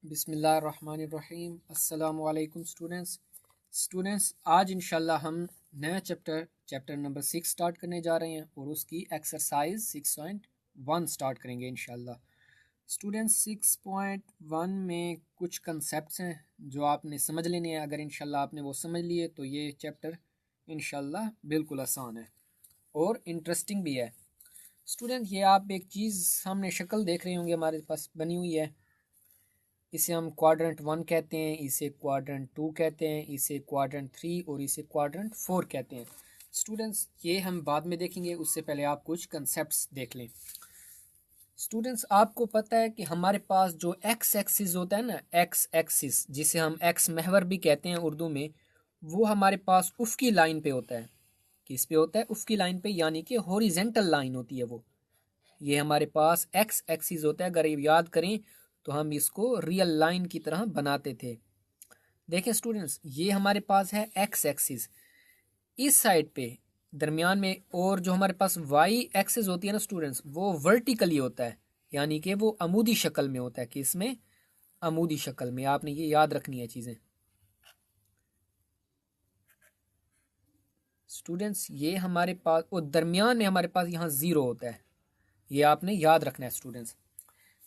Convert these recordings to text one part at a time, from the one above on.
बिस्मिल्लाहिर्रहमानिर्रहीम। अस्सलामु अलैकुम स्टूडेंट्स, आज इंशाल्लाह हम नया चैप्टर नंबर 6 स्टार्ट करने जा रहे हैं और उसकी एक्सरसाइज 6.1 स्टार्ट करेंगे इंशाल्लाह। स्टूडेंट्स 6.1 में कुछ कंसेप्ट्स हैं जो आपने समझ लेने हैं। अगर इंशाल्लाह आपने वो समझ लिए तो ये चैप्टर इंशाल्लाह बिल्कुल आसान है और इंटरेस्टिंग भी है। स्टूडेंट, ये आप एक चीज़ सामने शक्ल देख रहे होंगे हमारे पास बनी हुई है। इसे हम क्वाड्रेंट 1 कहते हैं, इसे क्वाड्रेंट 2 कहते हैं, इसे क्वाड्रेंट 3 और इसे क्वाड्रेंट 4 कहते हैं। स्टूडेंट्स, ये हम बाद में देखेंगे, उससे पहले आप कुछ कंसेप्ट्स देख लें। स्टूडेंट्स, आपको पता है कि हमारे पास जो एक्स एक्सिस होता है ना, एक्स एक्सिस जिसे हम एक्स महवर भी कहते हैं उर्दू में, वो हमारे पास उफ़क़ी लाइन पे होता है। किस पे होता है? उफ़क़ी लाइन पे, यानी कि हॉरिजेंटल लाइन होती है वो। ये हमारे पास एक्स एक्सिस होता है। अगर ये याद करें तो हम इसको रियल लाइन की तरह बनाते थे। देखें स्टूडेंट्स, ये हमारे पास है एक्स एक्सिस इस साइड पे दरमियान में, और जो हमारे पास वाई एक्सिस होती है ना स्टूडेंट्स, वो वर्टिकली होता है, यानी कि वो अमूदी शक्ल में होता है। कि इसमें अमूदी शक्ल में, आपने ये याद रखनी है चीज़ें। स्टूडेंट्स, ये हमारे पास, और दरमियान में हमारे पास यहाँ ज़ीरो होता है। ये आपने याद रखना है स्टूडेंट्स।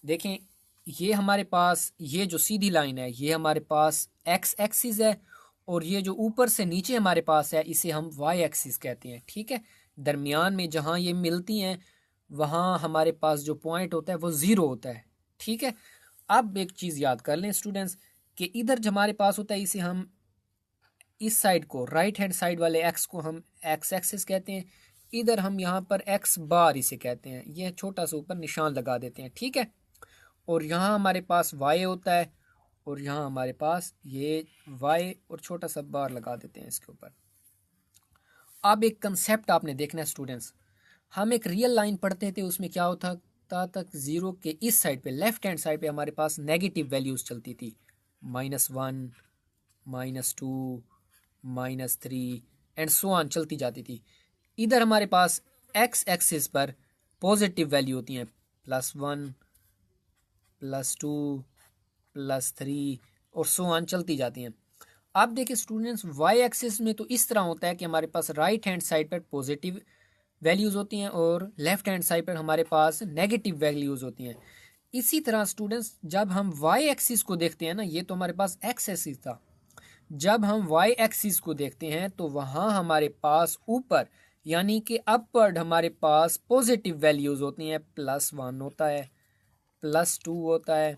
देखें, ये हमारे पास, ये जो सीधी लाइन है, ये हमारे पास एक्स एक्सिस है, और ये जो ऊपर से नीचे हमारे पास है, इसे हम वाई एक्सिस कहते हैं। ठीक है, दरमियान में जहाँ ये मिलती हैं वहाँ हमारे पास जो पॉइंट होता है वो ज़ीरो होता है। ठीक है, अब एक चीज़ याद कर लें स्टूडेंट्स कि इधर जो हमारे पास होता है, इसे हम, इस साइड को, राइट हैंड साइड वाले एक्स को हम एक्स एक्सिस कहते हैं। इधर हम यहाँ पर एक्स बार इसे कहते हैं। ये छोटा सा ऊपर निशान लगा देते हैं। ठीक है, और यहाँ हमारे पास y होता है, और यहाँ हमारे पास ये y और छोटा सा बार लगा देते हैं इसके ऊपर। अब एक कंसेप्ट आपने देखना है स्टूडेंट्स। हम एक रियल लाइन पढ़ते थे, उसमें क्या होता था तक ज़ीरो के इस साइड पे, लेफ्ट हैंड साइड पे हमारे पास नेगेटिव वैल्यूज़ चलती थी। -1, -2, -3 एंड सो ऑन चलती जाती थी। इधर हमारे पास एक्स एक्सिस पर पॉजिटिव वैल्यू होती हैं, +1, +2, +3 और सो ऑन चलती जाती हैं। आप देखिए स्टूडेंट्स, वाई एक्सिस में तो इस तरह होता है कि हमारे पास राइट हैंड साइड पर पॉजिटिव वैल्यूज़ होती हैं और लेफ्ट हैंड साइड पर हमारे पास नेगेटिव वैल्यूज़ होती हैं। इसी तरह स्टूडेंट्स, जब हम वाई एक्सिस को देखते हैं ना, ये तो हमारे पास एक्स एक्सिस था। जब हम वाई एक्सिस को देखते हैं तो वहाँ हमारे पास ऊपर, यानी कि अपवर्ड, हमारे पास पॉजिटिव वैल्यूज़ होती हैं। +1 होता है, +2 होता है,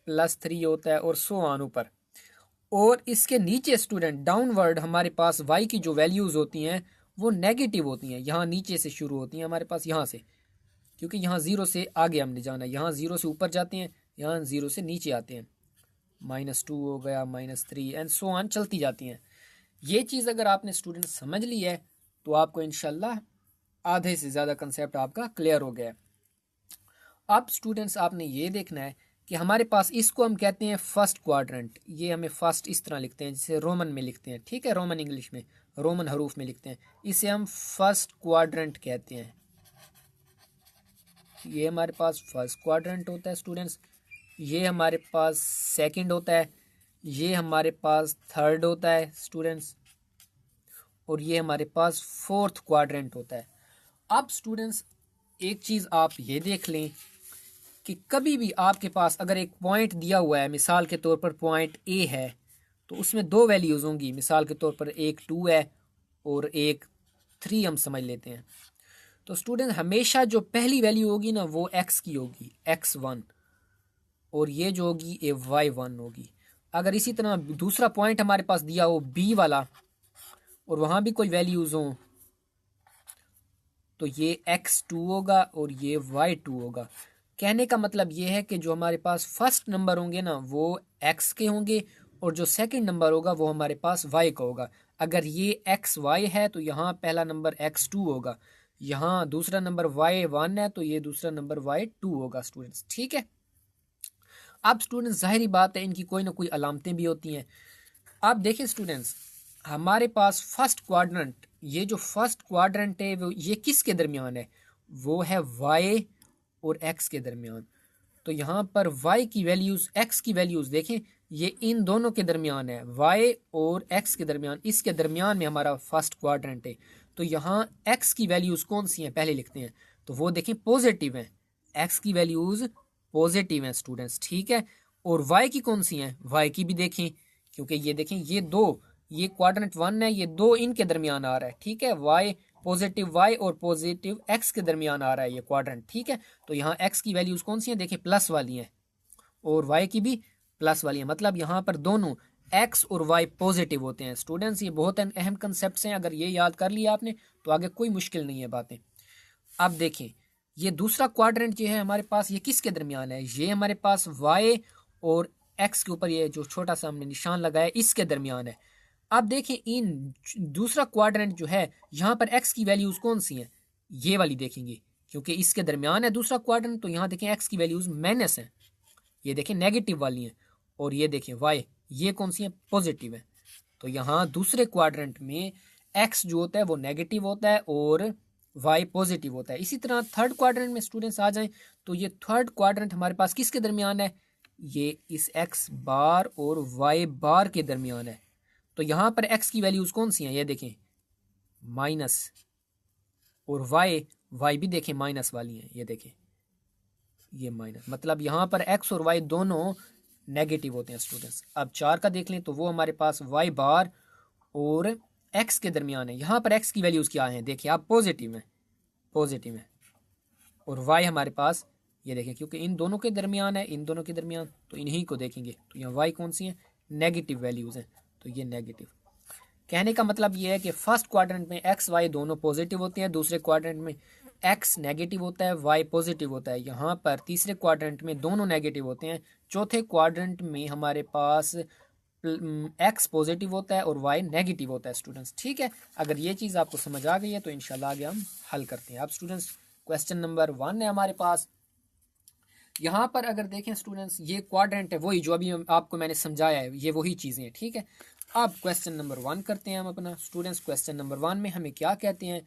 +3 होता है और सो ऑन ऊपर। और इसके नीचे स्टूडेंट, डाउनवर्ड, हमारे पास y की जो वैल्यूज़ होती हैं वो नेगेटिव होती हैं। यहाँ नीचे से शुरू होती हैं हमारे पास, यहाँ से, क्योंकि यहाँ ज़ीरो से आगे हमने जाना है। यहाँ ज़ीरो से ऊपर जाते हैं, यहाँ ज़ीरो से नीचे आते हैं। -2 हो गया, -3 एंड सो ऑन चलती जाती हैं। ये चीज़ अगर आपने स्टूडेंट समझ ली है तो आपको इंशाल्लाह आधे से ज़्यादा कंसेप्ट आपका क्लियर हो गया। अब स्टूडेंट्स, आपने ये देखना है कि हमारे पास, इसको हम कहते हैं फर्स्ट क्वाड्रेंट। ये हमें फर्स्ट इस तरह लिखते हैं जिसे रोमन में लिखते हैं। ठीक है, रोमन इंग्लिश में, रोमन हरूफ में लिखते हैं। इसे हम फर्स्ट क्वाड्रेंट कहते हैं। ये हमारे पास फर्स्ट क्वाड्रेंट होता है स्टूडेंट्स। ये हमारे पास सेकंड होता है, ये हमारे पास थर्ड होता है स्टूडेंट्स, और ये हमारे पास फोर्थ क्वाड्रेंट होता है। अब स्टूडेंट्स, एक चीज़ आप ये देख लें कि कभी भी आपके पास अगर एक पॉइंट दिया हुआ है, मिसाल के तौर पर पॉइंट ए है, तो उसमें दो वैल्यूज़ होंगी। मिसाल के तौर पर एक 2 है और एक 3 हम समझ लेते हैं। तो स्टूडेंट, हमेशा जो पहली वैल्यू होगी ना वो x की होगी, x1, और ये जो होगी ये y1 होगी। अगर इसी तरह दूसरा पॉइंट हमारे पास दिया हो b वाला, और वहाँ भी कोई वैल्यूज़ हों, तो ये x2 होगा और ये y2 होगा। कहने का मतलब ये है कि जो हमारे पास फर्स्ट नंबर होंगे ना वो x के होंगे, और जो सेकंड नंबर होगा वो हमारे पास y का होगा। अगर ये xy है तो यहाँ पहला नंबर x2 होगा, यहाँ दूसरा नंबर y1 है तो ये दूसरा नंबर y2 होगा स्टूडेंट्स। ठीक है, अब स्टूडेंट्स, जाहिर बात है इनकी कोई ना कोई अलामतें भी होती हैं। आप देखिए स्टूडेंट्स, हमारे पास फर्स्ट क्वाड्रेंट, ये जो फर्स्ट क्वाड्रेंट है वो ये किसके दरमियान है? वो है y और x के दरमियान। तो यहाँ पर y की वैल्यूज़ x की वैल्यूज़ देखें, ये इन दोनों के दरमियान है, y और x के दरमियान, इसके दरमियान में हमारा फर्स्ट क्वाड्रेंट है। तो यहाँ x की वैल्यूज़ कौन सी हैं पहले लिखते हैं, तो वो देखें पॉजिटिव हैं, x की वैल्यूज़ पॉजिटिव हैं स्टूडेंट्स, ठीक है। और y की कौन सी हैं, y की भी देखें, क्योंकि ये देखें ये दो, ये क्वाड्रेंट 1 है, ये दो इनके दरमियान आ रहा है, ठीक है। y पॉजिटिव y और पॉजिटिव x के दरमियान आ रहा है ये क्वाड्रेंट, ठीक है। तो यहाँ x की वैल्यूज़ कौन सी हैं, देखिए प्लस वाली हैं, और y की भी प्लस वाली है, मतलब यहाँ पर दोनों x और y पॉजिटिव होते हैं स्टूडेंट्स। ये बहुत अहम कंसेप्ट हैं, अगर ये याद कर लिया आपने तो आगे कोई मुश्किल नहीं है बातें। अब देखें ये दूसरा क्वाड्रेंट जो है हमारे पास, ये किसके दरमियान है, ये हमारे पास y और x के ऊपर ये जो छोटा सा हमने निशान लगाया इसके दरमियान है। अब देखें इन दूसरा क्वाड्रेंट जो है, यहाँ पर x की वैल्यूज़ कौन सी हैं, ये वाली देखेंगे, क्योंकि इसके दरमियान है दूसरा क्वाड्रेंट। तो यहाँ देखें x की वैल्यूज़ माइनस हैं, ये देखें नेगेटिव वाली हैं, और ये देखें y, ये कौन सी है, पॉजिटिव है। तो यहाँ दूसरे क्वाड्रेंट में x जो होता है वो नेगेटिव होता है और y पॉजिटिव होता है। इसी तरह थर्ड क्वाड्रेंट में स्टूडेंट्स आ जाएं, तो ये थर्ड क्वाड्रेंट हमारे पास किसके दरमियान है, ये इस x बार और y बार के दरमियान है। तो यहाँ पर x की वैल्यूज़ कौन सी हैं, ये देखें माइनस, और y भी देखें माइनस वाली हैं, ये देखें ये माइनस, मतलब यहाँ पर x और y दोनों नेगेटिव होते हैं स्टूडेंट्स। अब 4 का देख लें, तो वो हमारे पास y बार और x के दरमियान है। यहाँ पर x की वैल्यूज़ क्या हैं, देखिए आप पॉजिटिव है, पॉजिटिव है, और y हमारे पास ये देखें, क्योंकि इन दोनों के दरमियान है, इन दोनों के दरमियान, तो इन्हीं को देखेंगे। तो यहाँ y कौन सी हैं, नेगेटिव वैल्यूज़ हैं, तो ये नेगेटिव। कहने का मतलब ये है कि फर्स्ट क्वाड्रेंट में x y दोनों पॉजिटिव होते हैं, दूसरे क्वाड्रेंट में x नेगेटिव होता है, y पॉजिटिव होता है। यहाँ पर तीसरे क्वाड्रेंट में दोनों नेगेटिव होते हैं, चौथे क्वाड्रेंट में हमारे पास x पॉजिटिव होता है और y नेगेटिव होता है स्टूडेंट्स, ठीक है। अगर ये चीज़ आपको समझ आ गई है तो इंशाल्लाह आगे हम हल करते हैं। अब स्टूडेंट्स क्वेश्चन नंबर 1 है हमारे पास। यहाँ पर अगर देखें स्टूडेंट्स, ये क्वाड्रेंट है वही जो अभी आपको मैंने समझाया है, ये वही चीज़ें हैं, ठीक है। अब क्वेश्चन नंबर 1 करते हैं हम अपना स्टूडेंट्स। क्वेश्चन नंबर 1 में हमें क्या कहते हैं,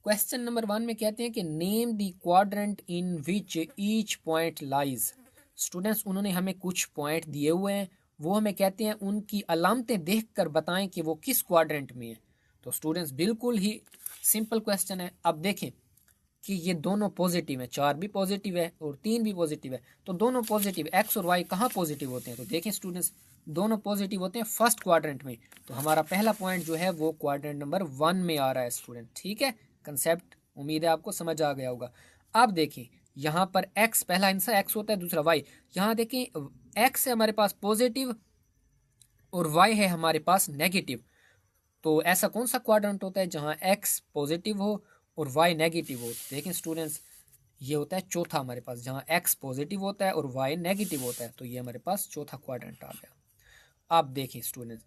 क्वेश्चन नंबर 1 में कहते हैं कि name the quadrant in which each point lies. Students उन्होंने हमें कुछ पॉइंट दिए हुए हैं, वो हमें कहते हैं उनकी अलामतें देखकर बताएं कि वो किस क्वाड्रेंट में है। तो स्टूडेंट्स बिल्कुल ही सिंपल क्वेश्चन है। अब देखें कि ये दोनों पॉजिटिव है, 4 भी पॉजिटिव है और 3 भी पॉजिटिव है, तो दोनों पॉजिटिव, x और y कहाँ पॉजिटिव होते हैं, तो देखें स्टूडेंट्स दोनों पॉजिटिव होते हैं फर्स्ट क्वाड्रेंट में। तो हमारा पहला पॉइंट जो है वो क्वाड्रेंट नंबर 1 में आ रहा है स्टूडेंट, ठीक है। कंसेप्ट उम्मीद है आपको समझ आ गया होगा। अब देखें यहाँ पर x, पहला आंसर x होता है, दूसरा y। यहाँ देखें x है हमारे पास पॉजिटिव और y है हमारे पास नेगेटिव। तो ऐसा कौन सा क्वाड्रेंट होता है जहाँ x पॉजिटिव हो और y नेगेटिव हो, देखें स्टूडेंट्स ये होता है चौथा हमारे पास, जहाँ x पॉजिटिव होता है और y नेगेटिव होता है, तो ये हमारे पास चौथा क्वाड्रेंट आ गया। अब देखें स्टूडेंट्स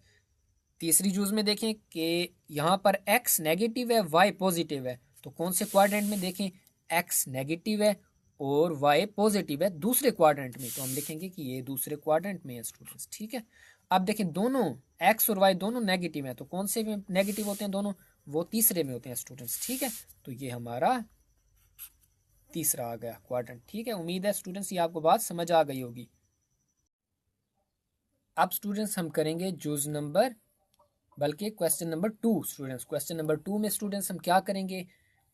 तीसरी चीज़ में देखें कि यहाँ पर x नेगेटिव है, y पॉजिटिव है, तो कौन से क्वाड्रेंट में, देखें x नेगेटिव है और y पॉजिटिव है दूसरे क्वाड्रेंट में, तो हम लिखेंगे कि ये दूसरे क्वाड्रेंट में है स्टूडेंट्स, ठीक है। अब देखें दोनों x और y दोनों नेगेटिव हैं, तो कौन से में नेगेटिव होते हैं दोनों, वो तीसरे में होते हैं स्टूडेंट्स, ठीक है। तो ये हमारा तीसरा आ गया क्वाड्रेंट, ठीक है। उम्मीद है स्टूडेंट्स ये आपको बात समझ आ गई होगी। अब स्टूडेंट्स हम करेंगे जुज नंबर, बल्कि question number 2 students. Question number 2 में स्टूडेंट्स हम क्या करेंगे,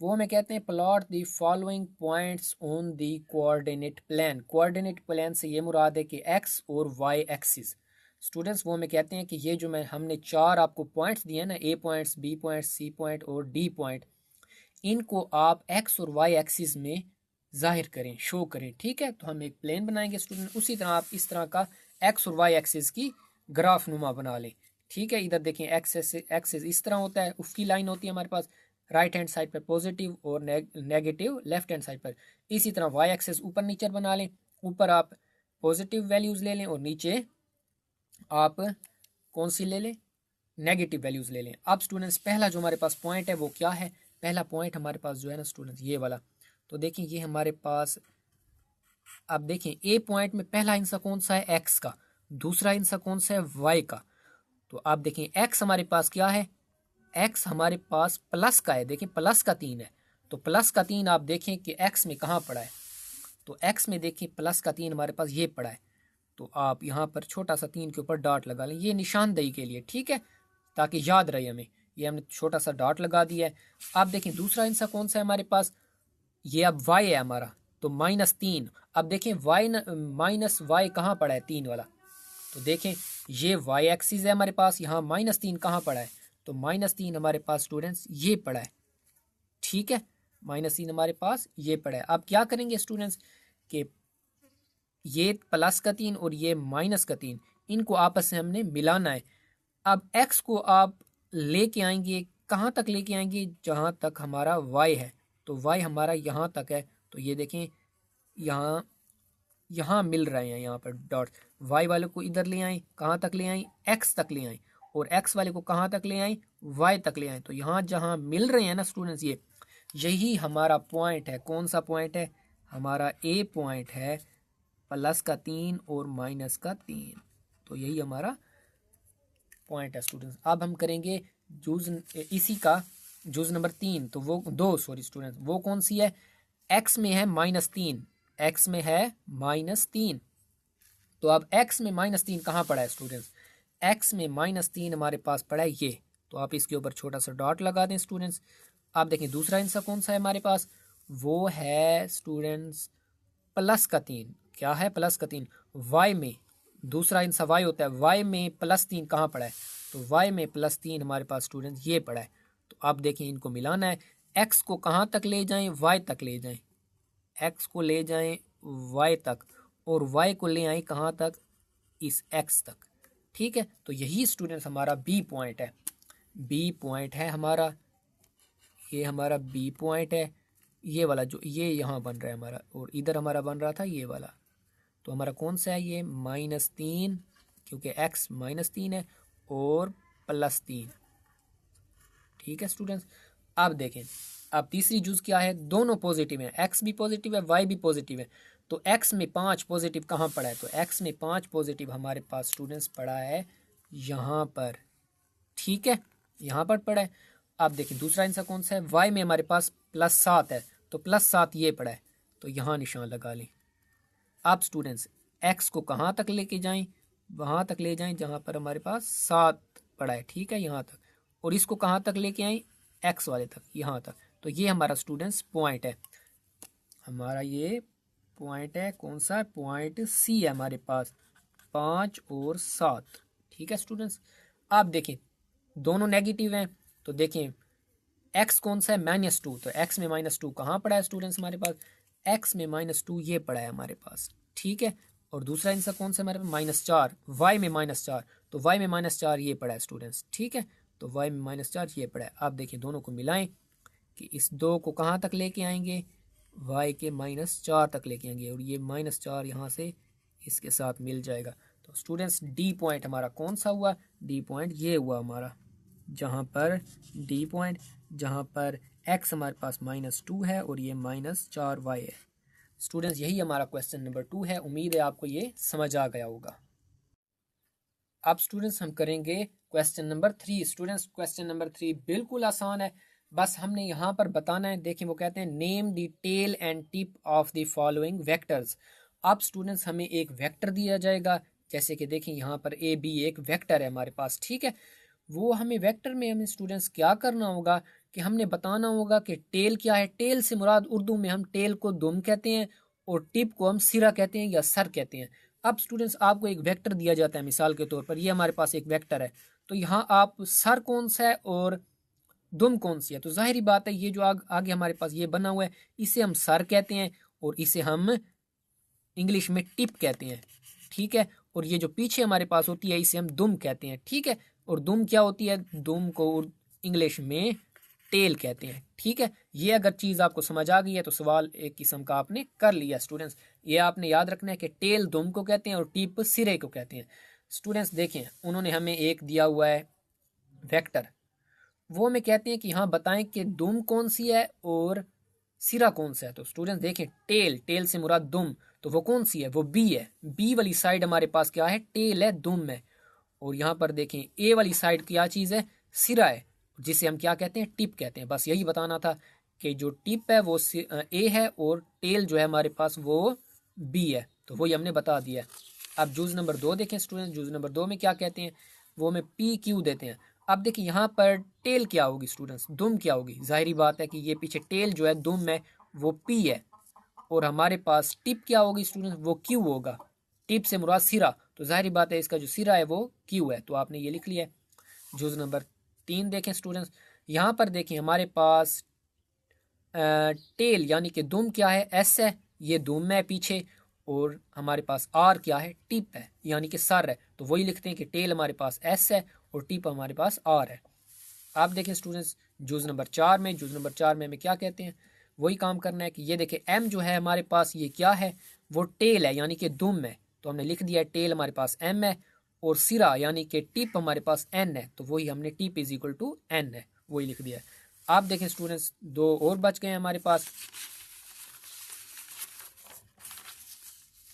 वो हमें कहते हैं plot the following points on the coordinate plan. Coordinate plan से ये मुराद है कि एक्स और वाई एक्सिस। स्टूडेंट्स वो हमें कहते हैं कि ये जो हमने 4 आपको पॉइंट्स दिए ना, A points, B points, C point और डी पॉइंट, इनको आप एक्स और वाई एक्सिस में जाहिर करें, शो करें, ठीक है। तो हम एक प्लेन बनाएंगे स्टूडेंट, उसी तरह आप इस तरह का एक्स और वाई एक्सिस की ग्राफ नुमा बना लें, ठीक है। इधर देखें एक्सिस इस तरह होता है, उसकी लाइन होती है हमारे पास राइट हैंड साइड पर पॉजिटिव और नेगेटिव लेफ्ट हैंड साइड पर। इसी तरह वाई एक्सिस ऊपर नीचे बना लें, ऊपर आप पॉजिटिव वैल्यूज़ ले लें और नीचे आप कौन सी ले लें, नेगेटिव वैल्यूज़ ले लें। अब स्टूडेंट्स पहला जो हमारे पास पॉइंट है वो क्या है, पहला पॉइंट हमारे पास जो है ना स्टूडेंट्स ये वाला, तो देखें ये हमारे पास, अब देखें ए पॉइंट में पहला हिस्सा कौन सा है, एक्स का, दूसरा हिस्सा कौन सा है, वाई का। तो आप देखें एक्स हमारे पास क्या है, एक्स हमारे पास प्लस का है, देखें प्लस का 3 है, तो प्लस का 3 आप देखें कि एक्स में कहाँ पड़ा है, तो x में देखिए प्लस का 3 हमारे पास ये पड़ा है, तो आप यहाँ पर छोटा सा 3 के ऊपर डॉट लगा लें, ये निशानदेही के लिए, ठीक है, ताकि याद रहे हमें। ये हमने छोटा सा डॉट लगा दिया है। आप देखें दूसरा आंसर कौन सा है हमारे पास, ये अब y है हमारा, तो -3। अब देखें माइनस वाई कहाँ पड़ा है, 3 वाला, तो देखें ये y एक्सिस है हमारे पास, यहाँ -3 कहाँ पड़ा है, तो -3 हमारे पास स्टूडेंट्स ये पड़ा है, ठीक है, -3 हमारे पास ये पड़ा है। अब क्या करेंगे स्टूडेंट्स कि ये प्लस का 3 और ये माइनस का 3 इनको आपस में हमने मिलाना है। अब x को आप लेके आएंगे, कहाँ तक लेके आएंगे, जहाँ तक हमारा y है, तो y हमारा यहाँ तक है, तो ये देखें यहाँ यहाँ मिल रहे हैं, यहाँ पर डॉट, y वाले को इधर ले आए, कहाँ तक ले आए, x तक ले आए, और x वाले को कहाँ तक ले आए, y तक ले आए। तो यहाँ जहाँ मिल रहे हैं ना स्टूडेंट्स, ये यही हमारा पॉइंट है। कौन सा पॉइंट है, हमारा ए पॉइंट है, प्लस का 3 और माइनस का 3, तो यही हमारा पॉइंट है स्टूडेंट्स। अब हम करेंगे इसी का जुज नंबर 3, तो वो 2 सॉरी स्टूडेंट्स, वो कौन सी है, x में है -3, x में है -3, तो अब x में -3 कहाँ पड़ा है स्टूडेंट्स, x में -3 हमारे पास पड़ा है ये, तो आप इसके ऊपर छोटा सा डॉट लगा दें स्टूडेंट्स। आप देखें दूसरा आंसर कौन सा है हमारे पास, वो है स्टूडेंट्स प्लस का 3, क्या है प्लस का 3, y में, दूसरा आंसर y होता है, y में +3 कहाँ पड़ा है, तो y में +3 हमारे पास स्टूडेंट्स ये पड़ा है। तो आप देखें इनको मिलाना है, x को कहाँ तक ले जाएं, y तक ले जाएं, x को ले जाएं y तक, और y को ले आए कहाँ तक, इस x तक, ठीक है। तो यही स्टूडेंट्स हमारा b पॉइंट है, b पॉइंट है हमारा, ये हमारा b पॉइंट है, ये वाला जो ये यहाँ बन रहा है हमारा, और इधर हमारा बन रहा था ये वाला, तो हमारा कौन सा है ये -3, क्योंकि x -3 है और +3, ठीक है स्टूडेंट्स। अब देखें, अब तीसरी जूज क्या है, दोनों पॉजिटिव है, x भी पॉजिटिव है, y भी पॉजिटिव है, तो x में 5 पॉजिटिव कहाँ पड़ा है, तो x में 5 पॉजिटिव हमारे पास स्टूडेंट्स पड़ा है यहाँ पर, ठीक है, यहाँ पर पड़ा है। अब देखिए दूसरा आंसर कौन सा है, y में हमारे पास +7 है, तो +7 ये पड़ा है, तो यहाँ निशान लगा लें। आप स्टूडेंट्स x को कहाँ तक लेके जाएं, वहाँ तक ले जाएं जहाँ पर हमारे पास 7 पड़ा है, ठीक है, यहाँ तक, और इसको कहाँ तक लेके आए, x वाले तक, यहाँ तक। तो ये हमारा स्टूडेंट्स पॉइंट है, हमारा ये पॉइंट है, कौन सा पॉइंट C है हमारे पास, 5 और 7, ठीक है स्टूडेंट्स। आप देखें दोनों नेगेटिव हैं, तो देखें x कौन सा है, -2, तो x में -2 कहाँ पड़ा है स्टूडेंट्स हमारे पास, x में -2 ये पड़ा है हमारे पास, ठीक है। और दूसरा आंसर कौन सा हमारे पास, -4, y में -4, तो y में -4 ये पड़ा है स्टूडेंट्स, ठीक है, तो y में -4 ये पड़ा है। आप देखिए दोनों को मिलाएं कि इस 2 को कहाँ तक लेके आएंगे, y के -4 तक लेके आएंगे, और ये -4 यहाँ से इसके साथ मिल जाएगा। तो स्टूडेंट्स डी पॉइंट हमारा कौन सा हुआ, डी पॉइंट ये हुआ हमारा, जहाँ पर डी पॉइंट, जहाँ पर x हमारे पास -2 है और ये -4y है। स्टूडेंट्स यही हमारा क्वेश्चन नंबर 2 है, उम्मीद है आपको ये समझ आ गया होगा। अब स्टूडेंट्स हम करेंगे question number 3। Students question number 3 बिल्कुल आसान है, बस हमने यहाँ पर बताना है। देखें वो कहते हैं name the tail and tip of the following vectors. अब स्टूडेंट्स हमें एक वेक्टर दिया जाएगा, जैसे कि देखें यहाँ पर ए बी एक वेक्टर है हमारे पास, ठीक है। वो हमें वेक्टर में हमें स्टूडेंट्स क्या करना होगा कि हमने बताना होगा कि टेल क्या है। टेल से मुराद उर्दू में हम टेल को दुम कहते हैं और टिप को हम सिरा कहते हैं या सर कहते हैं। अब स्टूडेंट्स आपको एक वेक्टर दिया जाता है, मिसाल के तौर पर ये हमारे पास एक वेक्टर है, तो यहाँ आप सर कौन सा है और दुम कौन सी है, तो जाहिर बात है ये जो आगे हमारे पास ये बना हुआ है इसे हम सर कहते हैं और इसे हम इंग्लिश में टिप कहते हैं, ठीक है। और ये जो पीछे हमारे पास होती है इसे हम दुम कहते हैं, ठीक है। और दुम क्या होती है, दुम को इंग्लिश में टेल कहते हैं, ठीक है। ये अगर चीज़ आपको समझ आ गई है तो सवाल एक किस्म का आपने कर लिया स्टूडेंट्स। ये आपने याद रखना है कि टेल दुम को कहते हैं और टिप सिरे को कहते हैं। स्टूडेंट्स देखें उन्होंने हमें एक दिया हुआ है वेक्टर, वो हमें कहते हैं कि हाँ बताएं कि दुम कौन सी है और सिरा कौन सा है। तो स्टूडेंट्स देखें टेल, टेल से मुराद दुम, तो वो कौन सी है, वो बी है। बी वाली साइड हमारे पास क्या है, टेल है, दुम है। और यहाँ पर देखें ए वाली साइड क्या चीज़ है, सिरा है, जिसे हम क्या कहते हैं, टिप कहते हैं। बस यही बताना था कि जो टिप है वो ए है और टेल जो है हमारे पास वो बी है, तो वही हमने बता दिया है। अब जूज नंबर 2 देखें स्टूडेंट, जूज नंबर 2 में क्या कहते हैं, वो हमें पी क्यू देते हैं। अब देखिए यहाँ पर टेल क्या होगी स्टूडेंट्स, दुम क्या होगी, जाहिर बात है कि ये पीछे टेल जो है दुम है वो पी है, और हमारे पास टिप क्या होगी स्टूडेंट्स, वो क्यू होगा। टिप से मुराद सिरा, तो जाहिर बात है इसका जो सिरा है वो क्यू है, तो आपने ये लिख लिया है। जूज नंबर 3 देखें स्टूडेंट्स, यहाँ पर देखें हमारे पास टेल यानी कि दुम क्या है, एस है, ये दुम है पीछे, और हमारे पास आर क्या है, टिप है यानी कि सर है, तो वही लिखते हैं कि टेल हमारे पास एस है और टिप हमारे पास आर है। आप देखें स्टूडेंट्स जूज नंबर 4 में, जूज नंबर 4 में हमें क्या कहते हैं, वही काम करना है कि ये देखें एम जो है हमारे पास ये क्या है, वो टेल है यानी कि दुम है, तो हमने लिख दिया है टेल हमारे पास एम है, और सिरा यानी कि टिप हमारे पास एन है, तो वही हमने tip is equal to N है, वही लिख दिया है। आप देखें स्टूडेंट्स 2 और बच गए हैं हमारे पास।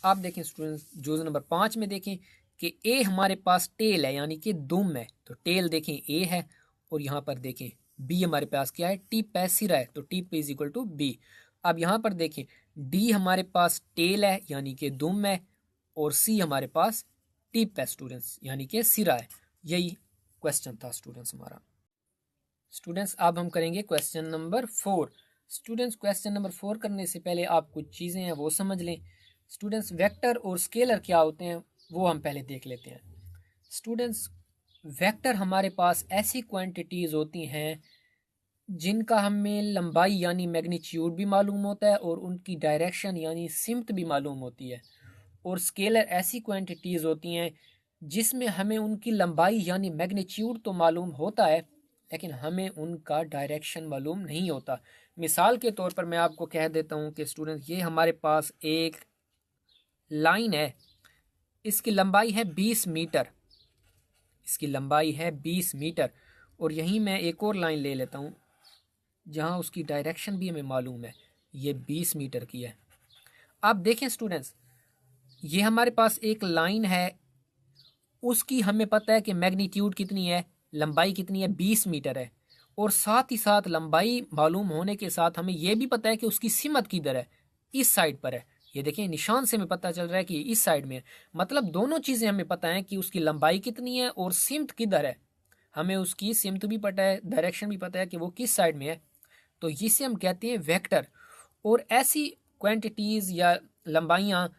आप देखें स्टूडेंट्स जूज नंबर 5 में देखें कि ए हमारे पास टेल है यानी कि दुम है, तो टेल देखें ए है, और यहाँ पर देखें बी हमारे पास क्या है, टिप है, सिरा है, तो tip is equal to B. अब यहाँ पर देखें डी हमारे पास टेल है यानी कि दुम है, और सी हमारे पास टिप है स्टूडेंट्स यानी कि सिरा है। यही क्वेश्चन था स्टूडेंट्स हमारा। स्टूडेंट्स अब हम करेंगे question number 4। Students question number 4 करने से पहले आप कुछ चीज़ें हैं वो समझ लें। स्टूडेंट्स वेक्टर और स्केलर क्या होते हैं वो हम पहले देख लेते हैं। स्टूडेंट्स वेक्टर हमारे पास ऐसी क्वांटिटीज़ होती हैं जिनका हमें लंबाई यानी मैग्नीट्यूड भी मालूम होता है और उनकी डायरेक्शन यानी सिमत भी मालूम होती है, और स्केलर ऐसी क्वांटिटीज़ होती हैं जिसमें हमें उनकी लंबाई यानी मैग्नीट्यूड तो मालूम होता है लेकिन हमें उनका डायरेक्शन मालूम नहीं होता। मिसाल के तौर पर मैं आपको कह देता हूँ कि स्टूडेंट ये हमारे पास एक लाइन है, इसकी लंबाई है 20 मीटर, इसकी लंबाई है 20 मीटर, और यहीं मैं एक और लाइन ले लेता हूँ जहाँ उसकी डायरेक्शन भी हमें मालूम है, ये 20 मीटर की है। आप देखें स्टूडेंट्स ये हमारे पास एक लाइन है, उसकी हमें पता है कि मैग्नीट्यूड कितनी है, लंबाई कितनी है, 20 मीटर है, और साथ ही साथ लंबाई मालूम होने के साथ हमें यह भी पता है कि उसकी सिमत किधर है, इस साइड पर है। ये देखिए निशान से हमें पता चल रहा है कि इस साइड में है, मतलब दोनों चीज़ें हमें पता है कि उसकी लंबाई कितनी है और सिमत किधर है, हमें उसकी सिमत भी पता है, डायरेक्शन भी पता है कि वो किस साइड में है, तो इसे हम कहते हैं वेक्टर। और ऐसी क्वांटिटीज़ या लंबाइयाँ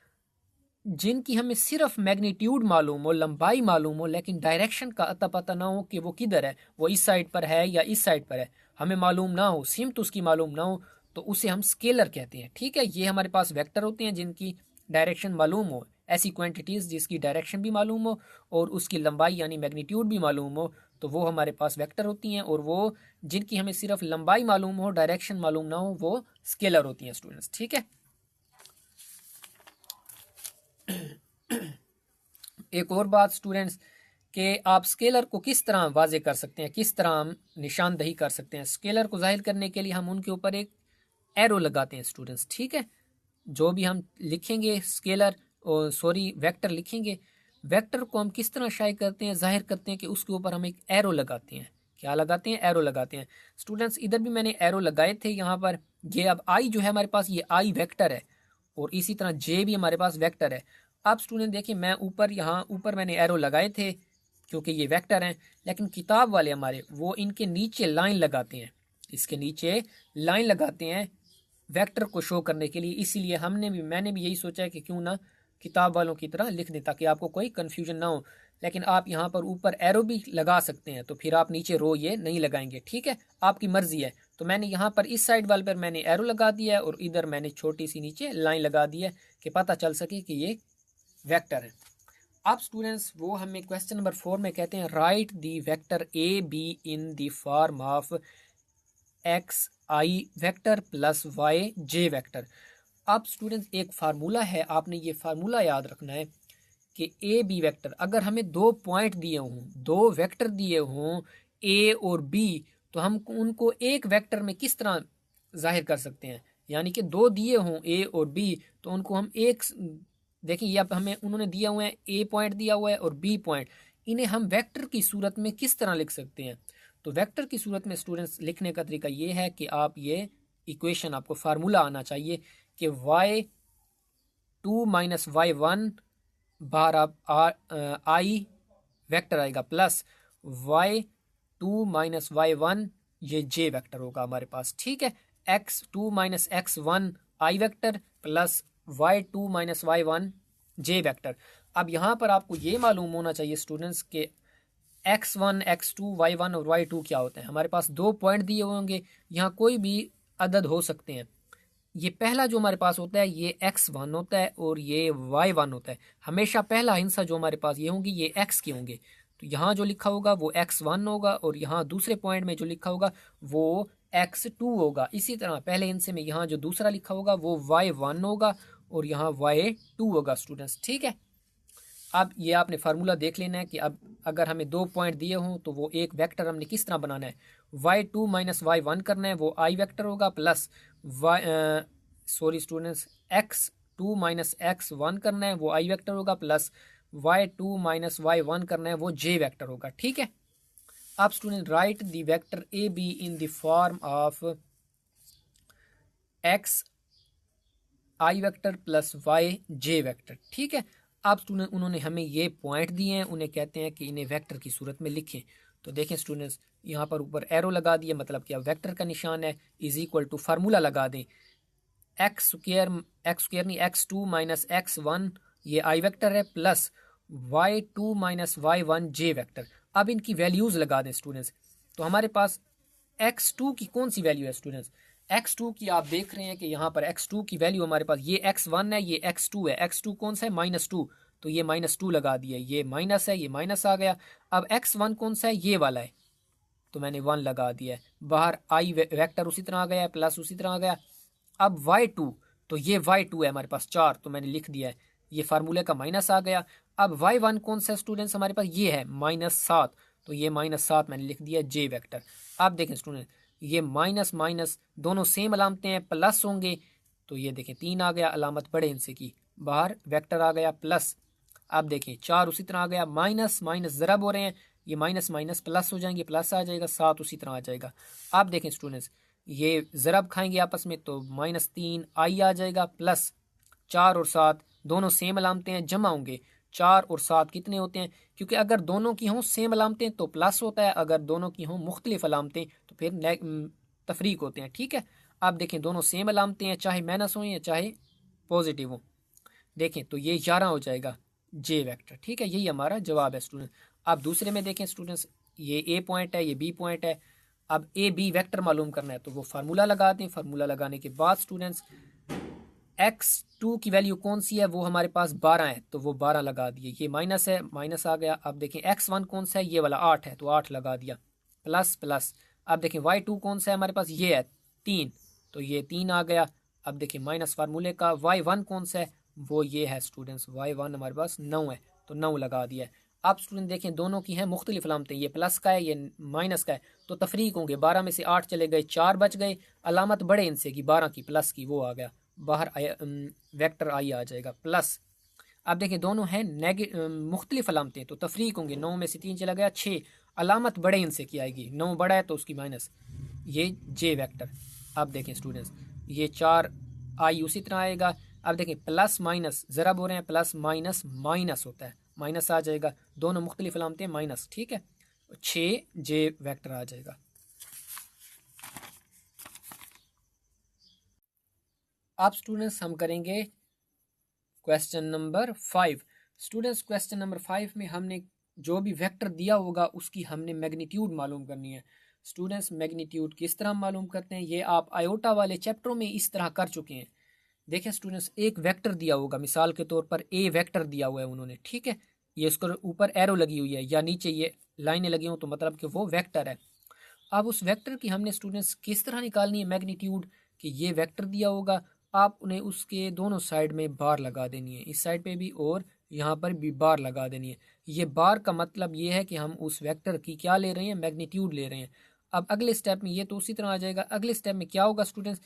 जिनकी हमें सिर्फ मैग्नीट्यूड मालूम हो, लंबाई मालूम हो, लेकिन डायरेक्शन का अता पता ना हो कि वो किधर है, वो इस साइड पर है या इस साइड पर है, हमें मालूम ना हो, सिमत उसकी मालूम ना हो, तो उसे हम स्केलर कहते हैं। ठीक है, ये हमारे पास वेक्टर होते हैं जिनकी डायरेक्शन मालूम हो, ऐसी क्वांटिटीज़ जिसकी डायरेक्शन भी मालूम हो और उसकी लंबाई यानी मैग्नीट्यूड भी मालूम हो, तो वो हमारे पास वेक्टर होती हैं, और वो जिनकी हमें सिर्फ लंबाई मालूम हो, डायरेक्शन मालूम ना हो, वो स्केलर होती हैं स्टूडेंट्स। ठीक है, एक और बात स्टूडेंट्स कि आप स्केलर को किस तरह वाजे कर सकते हैं, किस तरह हम निशानदही कर सकते हैं। स्केलर को जाहिर करने के लिए हम उनके ऊपर एक एरो लगाते हैं स्टूडेंट्स। ठीक है, जो भी हम लिखेंगे स्केलर और सॉरी वेक्टर लिखेंगे, वेक्टर को हम किस तरह शाये करते हैं, जाहिर करते हैं कि उसके ऊपर हम एक एरो लगाते हैं। क्या लगाते हैं, एरो लगाते हैं स्टूडेंट्स। इधर भी मैंने एरो लगाए थे यहाँ पर, ये अब आई जो है हमारे पास ये आई वेक्टर है, और इसी तरह जे भी हमारे पास वेक्टर है। अब स्टूडेंट देखिए मैं ऊपर यहाँ ऊपर मैंने एरो लगाए थे क्योंकि ये वेक्टर हैं, लेकिन किताब वाले हमारे वो इनके नीचे लाइन लगाते हैं, इसके नीचे लाइन लगाते हैं वेक्टर को शो करने के लिए। इसीलिए मैंने भी यही सोचा है कि क्यों ना किताब वालों की तरह लिख दें ताकि आपको कोई कन्फ्यूजन ना हो। लेकिन आप यहाँ पर ऊपर एरो भी लगा सकते हैं, तो फिर आप नीचे रो ये नहीं लगाएंगे। ठीक है, आपकी मर्जी है। तो मैंने यहाँ पर इस साइड वाले पर मैंने एरो लगा दिया है और इधर मैंने छोटी सी नीचे लाइन लगा दी है कि पता चल सके कि ये वेक्टर है। अब स्टूडेंट्स वो हमें क्वेश्चन नंबर 4 में कहते हैं write the vector A B in the form of X I vector plus Y J vector. अब स्टूडेंट्स एक फार्मूला है, आपने ये फार्मूला याद रखना है कि ए बी वेक्टर अगर हमें 2 पॉइंट दिए हों, 2 वेक्टर दिए हों ए और बी, तो हम उनको एक वेक्टर में किस तरह जाहिर कर सकते हैं, यानी कि 2 दिए हों ए और बी तो उनको हम एक देखिए ये अब हमें उन्होंने दिया हुआ है, ए पॉइंट दिया हुआ है और बी पॉइंट, इन्हें हम वेक्टर की सूरत में किस तरह लिख सकते हैं। तो वेक्टर की सूरत में स्टूडेंट्स लिखने का तरीका ये है कि आप ये इक्वेशन, आपको फार्मूला आना चाहिए कि y2 माइनस y1 बाहर आप आई वेक्टर आएगा प्लस y2 माइनस y1 ये j वेक्टर होगा हमारे पास, ठीक है। x2 minus x1 i vector plus y2 minus y1 j vector. अब यहाँ पर आपको ये मालूम होना चाहिए स्टूडेंट्स के x1 x2 y1 और y2 क्या होते हैं। हमारे पास 2 पॉइंट दिए हुए होंगे, यहाँ कोई भी अदद हो सकते हैं। ये पहला जो हमारे पास होता है ये x1 होता है और ये y1 होता है। हमेशा पहला हिस्सा जो हमारे पास ये होंगे ये x के होंगे, तो यहाँ जो लिखा होगा वो x1 होगा और यहाँ दूसरे पॉइंट में जो लिखा होगा वो x2 होगा। इसी तरह पहले हिस्से में यहाँ जो दूसरा लिखा होगा वो y1 होगा और यहाँ y2 होगा स्टूडेंट्स, ठीक है। अब ये आपने फार्मूला देख लेना है कि अब अगर हमें 2 पॉइंट दिए हों तो वो एक वेक्टर हमने किस तरह बनाना है। y2 माइनस y1 करना है, वो आई वेक्टर होगा plus students x2 minus x1 करना है, वो आई वेक्टर होगा प्लस y2 माइनस y1 करना है, वो j वेक्टर होगा, ठीक है। अब student right the vector A B in the form of x I vector plus y j vector, ठीक है। अब स्टूडेंट उन्होंने हमें ये पॉइंट दिए हैं, उन्हें कहते हैं कि इन्हें वेक्टर की सूरत में लिखें। तो देखें स्टूडेंट्स यहाँ पर ऊपर एरो लगा दिए, मतलब क्या वेक्टर का निशान है, इज इक्वल टू फार्मूला लगा दें एक्स स्क्वायर नहीं x2 माइनस x1 ये आई वेक्टर है plus y2 minus y1 j vector. अब इनकी वैल्यूज लगा दें स्टूडेंट्स। तो हमारे पास x2 की कौन सी वैल्यू है स्टूडेंट्स, x2 की आप देख रहे हैं कि यहाँ पर x2 की वैल्यू हमारे पास ये x1 है, ये x2 है। x2 कौन सा है, -2, तो ये -2 लगा दिया, ये माइनस है, ये माइनस आ गया। अब x1 कौन सा है, ये वाला है, तो मैंने 1 लगा दिया है। बाहर आई वेक्टर उसी तरह आ गया है, प्लस उसी तरह आ गया। अब y2, तो ये y2 है हमारे पास 4, तो मैंने लिख दिया है, ये फार्मूले का माइनस आ गया। अब y1 कौन सा स्टूडेंट्स हमारे पास, ये है -7, तो ये -7 मैंने लिख दिया j वेक्टर। अब देखें स्टूडेंट ये माइनस माइनस दोनों सेम अलामतें हैं, प्लस होंगे, तो ये देखें 3 आ गया, अलामत बड़े इनसे की, बाहर वेक्टर आ गया प्लस। अब देखें 4 उसी तरह आ गया, माइनस माइनस ज़रब हो रहे हैं, ये माइनस माइनस प्लस हो जाएंगे, प्लस आ जाएगा, 7 उसी तरह आ जाएगा। अब देखें स्टूडेंट्स ये ज़रब खाएंगे आपस में, तो -3 आई आ जाएगा प्लस 4 और 7 दोनों सेम अलामतें हैं, जमा होंगे। 4 और 7 कितने होते हैं, क्योंकि अगर दोनों की हों सेम अलामतें तो प्लस होता है, अगर दोनों की हों मुख्तलिफ अलामतें तो फिर तफरीक होते हैं, ठीक है। आप देखें दोनों सेम अलामतें हैं, चाहे माइनस हों या चाहे पॉजिटिव हों, देखें तो ये 11 हो जाएगा जे वेक्टर, ठीक है। यही हमारा जवाब है स्टूडेंट। अब दूसरे में देखें स्टूडेंट्स ये ए पॉइंट है, ये बी पॉइंट है। अब ए बी वेक्टर मालूम करना है, तो वो फार्मूला लगा दें। फार्मूला लगाने के बाद स्टूडेंट्स x2 की वैल्यू कौन सी है, वो हमारे पास 12 है, तो वो 12 लगा दिए, ये माइनस है, माइनस आ गया। अब देखें x1 कौन सा है, ये वाला 8 है, तो 8 लगा दिया प्लस प्लस। अब देखें y2 कौन सा है हमारे पास, ये है 3, तो ये 3 आ गया। अब देखें माइनस फार्मूले का y1 कौन सा है, वो ये है स्टूडेंट्स, y1 हमारे पास 9 है, तो 9 लगा दिया है। अब स्टूडेंट देखें दोनों की हैं मुख्तलिफ अलामतें, ये प्लस का है, ये माइनस का है, तो तफरीक होंगे। 12 में से 8 चले गए, 4 बच गए, अलामत बड़े इनसे की 12 की प्लस की, वो आ गया बाहर, वेक्टर आई आ जाएगा प्लस। अब देखें दोनों हैं मुख्तलिफ अलामतें, तो तफरीक होंगे। 9 में से 3 चला गया, 6, अलामत बड़े इनसे की आएगी, 9 बड़ा है तो उसकी माइनस, ये जे वेक्टर। अब देखें स्टूडेंट्स ये 4 आई उसी तरह आएगा। अब देखें प्लस माइनस ज़रब हो रहे हैं, प्लस माइनस माइनस होता है, माइनस आ जाएगा, दोनों मुख्तलिफ अलामतें माइनस, ठीक है, 6 जे वेक्टर आ जाएगा। अब स्टूडेंट्स हम करेंगे question number 5। Students question number 5 में हमने जो भी वेक्टर दिया होगा उसकी हमने मैग्नीट्यूड मालूम करनी है। स्टूडेंट्स मैग्नीट्यूड किस तरह मालूम करते हैं, ये आप आयोटा वाले चैप्टरों में इस तरह कर चुके हैं। देखें स्टूडेंट्स एक वेक्टर दिया होगा, मिसाल के तौर पर ए वेक्टर दिया हुआ है उन्होंने, ठीक है, ये इसको ऊपर एरो लगी हुई है या नीचे ये लाइनें लगी हों तो मतलब कि वो वेक्टर है। अब उस वेक्टर की हमने स्टूडेंट्स किस तरह निकालनी है मैग्नीट्यूड, कि ये वेक्टर दिया होगा, आप उन्हें उसके दोनों साइड में बार लगा देनी है, इस साइड पे भी और यहाँ पर भी बार लगा देनी है। ये बार का मतलब ये है कि हम उस वेक्टर की क्या ले रहे हैं, मैग्नीट्यूड ले रहे हैं। अब अगले स्टेप में ये तो उसी तरह आ जाएगा। अगले स्टेप में क्या होगा स्टूडेंट्स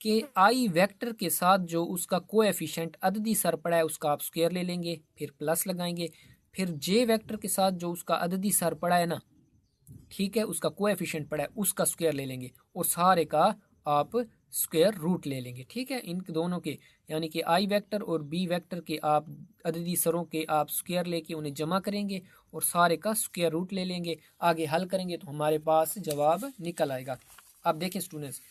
कि आई वेक्टर के साथ जो उसका कोएफिशिएंट अददी सरपड़ा है उसका आप स्क्वायर ले लेंगे, फिर प्लस लगाएंगे, फिर जे वेक्टर के साथ जो उसका अददी सरपड़ा है ना, ठीक है, उसका कोएफिशिएंट पड़ा है उसका स्क्वायर ले लेंगे और सारे का आप स्क्वायर रूट ले लेंगे। ठीक है, इन दोनों के यानी कि आई वेक्टर और बी वेक्टर के आप अददी सरों के आप स्क्वायर लेके उन्हें जमा करेंगे और सारे का स्क्वायर रूट ले लेंगे। आगे हल करेंगे तो हमारे पास जवाब निकल आएगा। अब देखें स्टूडेंट्स,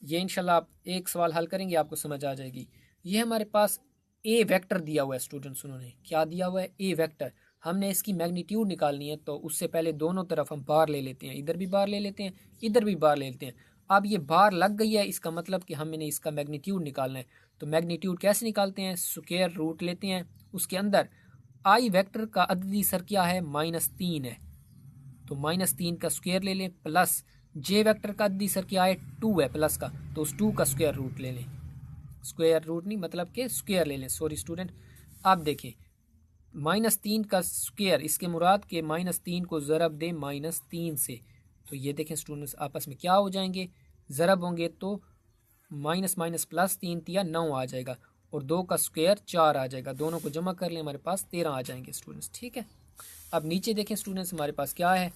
ये इंशाल्लाह आप एक सवाल हल करेंगे आपको समझ आ जाएगी। ये हमारे पास ए वेक्टर दिया हुआ है स्टूडेंट्स, उन्होंने क्या दिया हुआ है, ए वेक्टर। हमने इसकी मैग्नीट्यूड निकालनी है तो उससे पहले दोनों तरफ हम बार ले लेते हैं, इधर भी बार ले लेते हैं, इधर भी बार ले लेते हैं। अब ये बार लग गई है, इसका मतलब कि हमने इसका मैग्नीट्यूड निकालना है। तो मैग्नीट्यूड कैसे निकालते हैं, स्क्वायर रूट लेते हैं, उसके अंदर आई वेक्टर का अददी सर क्या है, -3 है, तो -3 का स्क्वायर ले लें, प्लस जे वेक्टर का अददी सर क्या है, 2 है प्लस का, तो उस 2 का स्क्वायर रूट ले लें। स्क्वायर रूट नहीं मतलब के स्क्वायर ले लें, सॉरी स्टूडेंट। आप देखें -3 का स्क्वायर, इसके मुराद के -3 को ज़रब दें -3 से, तो ये देखें स्टूडेंट्स आपस में क्या हो जाएंगे, ज़रब होंगे तो माइनस माइनस प्लस 3 आ जाएगा और 2 का स्क्वायर 4 आ जाएगा। दोनों को जमा कर लें, हमारे पास 13 आ जाएंगे स्टूडेंट्स। ठीक है, अब नीचे देखें स्टूडेंट्स, हमारे पास क्या है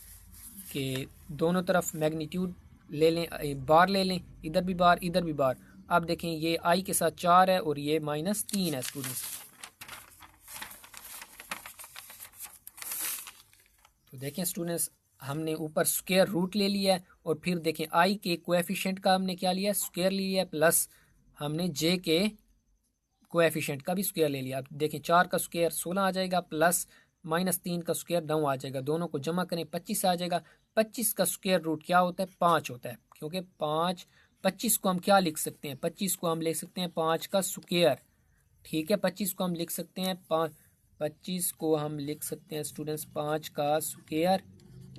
कि दोनों तरफ मैग्नीट्यूड ले लें, बार ले लें, इधर भी बार इधर भी बार। अब देखें ये आई के साथ 4 है और ये -3 है स्टूडेंट्स। तो देखें स्टूडेंट्स, हमने ऊपर स्क्वायर रूट ले लिया है और फिर देखें आई के कोएफिशिएंट का हमने क्या लिया, स्क्वायर लिया है, प्लस हमने जे के कोएफिशिएंट का भी स्क्वायर ले लिया। अब देखें 4 का स्क्वायर 16 आ जाएगा, प्लस -3 का स्क्वायर 9 आ जाएगा, दोनों को जमा करें 25 आ जाएगा। 25 का स्क्वायर रूट क्या होता है, 5 होता है, क्योंकि 25 को हम क्या लिख सकते हैं, 25 को हम लिख सकते हैं 5 का स्क्वायर। ठीक है, 25 को हम लिख सकते हैं 25 को हम लिख सकते हैं स्टूडेंट्स 5 का स्क्वायर,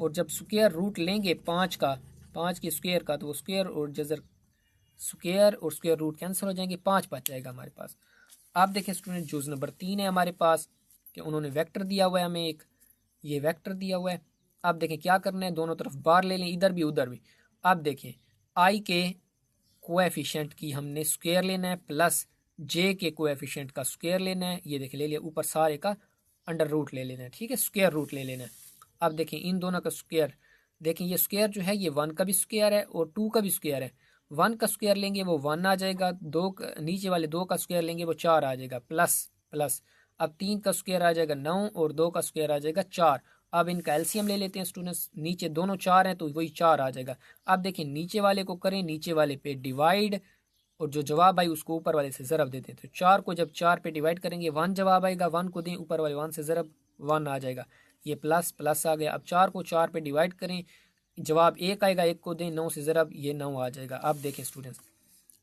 और जब स्क्वायर रूट लेंगे 5 का, 5 के स्क्वायर का, तो वो स्क्वायर और जजर स्क्वायर और स्क्वायर रूट कैंसिल हो जाएंगे, 5 बच जाएगा हमारे पास। आप देखें स्टूडेंट, जुज नंबर 3 है हमारे पास कि उन्होंने वेक्टर दिया हुआ है हमें एक, ये वेक्टर दिया हुआ है। आप देखें क्या करना है, दोनों तरफ बार ले लें, इधर भी उधर भी। आप देखें आई के कोएफिशिएंट की हमने स्क्वायर लेना है, प्लस जे के कोएफिशिएंट का स्क्वायर लेना है, ये देखें ले लिया, ऊपर सारे का अंडर रूट ले लेना है। ठीक है, स्क्वायर रूट ले लेना है। अब देखें इन दोनों का स्क्वायर, देखें ये स्क्वायर जो है ये 1 का भी स्क्वायर है और 2 का भी स्क्वायर है। 1 का स्क्वायर लेंगे वो 1 आ जाएगा, नीचे वाले 2 का स्क्वायर लेंगे वो 4 आ जाएगा, प्लस प्लस अब 3 का स्क्वायर आ जाएगा 9 और 2 का स्क्वायर आ जाएगा 4। अब इनका एलसीएम ले लेते हैं स्टूडेंट्स, नीचे दोनों 4 हैं तो वही 4 आ जाएगा। अब देखें नीचे वाले को करें, नीचे वाले पे डिवाइड, और जो जवाब आई उसको ऊपर वाले से ज़रब देते हैं। तो 4 को जब 4 पे डिवाइड करेंगे 1 जवाब आएगा, 1 को दें ऊपर वाले 1 से ज़रब, 1 आ जाएगा, ये प्लस प्लस आ गया। अब 4 को 4 पे डिवाइड करें, जवाब 1 आएगा, 1 को दें 9 से ज़रब, ये 9 आ जाएगा। अब देखें स्टूडेंट्स,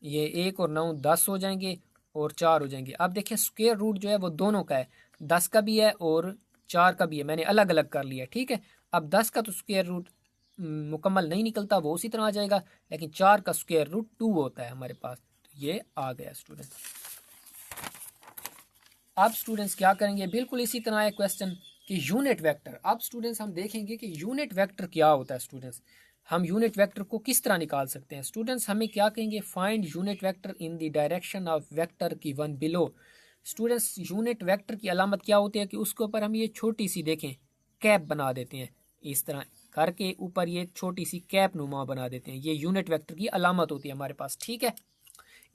ये 1 और 9 10 हो जाएंगे और 4 हो जाएंगे। अब देखें स्क्वायर रूट जो है वो दोनों का है, 10 का भी है और 4 का भी है, मैंने अलग अलग कर लिया। ठीक है, अब 10 का तो स्क्वायर रूट मुकम्मल नहीं निकलता, वो उसी तरह आ जाएगा, लेकिन 4 का स्क्वायर रूट 2 होता है हमारे पास, तो ये आ गया स्टूडेंट। अब स्टूडेंट्स क्या करेंगे, बिल्कुल इसी तरह है क्वेश्चन कि यूनिट वेक्टर। अब स्टूडेंट्स हम देखेंगे कि यूनिट वेक्टर क्या होता है। स्टूडेंट्स हम यूनिट वेक्टर को किस तरह निकाल सकते हैं। स्टूडेंट्स हमें क्या कहेंगे, find unit vector in the direction of vector की one below. Students unit vector की अलामत क्या होती है कि उसके ऊपर हम ये छोटी सी देखें कैप बना देते हैं, इस तरह करके ऊपर ये छोटी सी कैप नुमा बना देते हैं, ये यूनिट वेक्टर की अलामत होती है हमारे पास। ठीक है,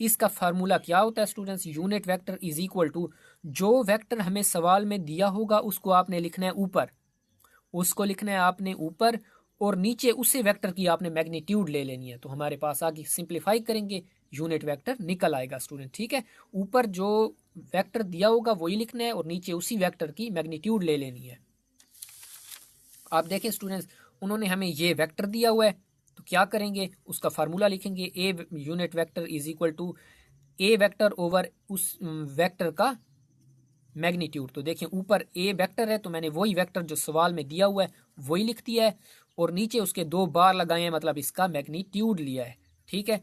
इसका फार्मूला क्या होता है students, unit vector is equal to, जो वेक्टर हमें सवाल में दिया होगा उसको आपने लिखना है ऊपर, उसको लिखना है आपने ऊपर, और नीचे उसी वेक्टर की आपने मैग्नीट्यूड ले लेनी है। तो हमारे पास आगे सिंप्लीफाई करेंगे यूनिट वेक्टर निकल आएगा स्टूडेंट। ठीक है, ऊपर जो वेक्टर दिया होगा वही लिखना है और नीचे उसी वेक्टर की मैग्नीट्यूड ले लेनी है। आप देखें स्टूडेंट्स, उन्होंने हमें ये वेक्टर दिया हुआ है, तो क्या करेंगे, उसका फार्मूला लिखेंगे, a unit vector is equal to a vector over उस वेक्टर का मैग्नीट्यूड। तो देखें ऊपर ए वेक्टर है तो मैंने वही वेक्टर जो सवाल में दिया हुआ है वही लिख दिया है, और नीचे उसके 2 बार लगाए हैं, मतलब इसका मैग्नीट्यूड लिया है। ठीक है,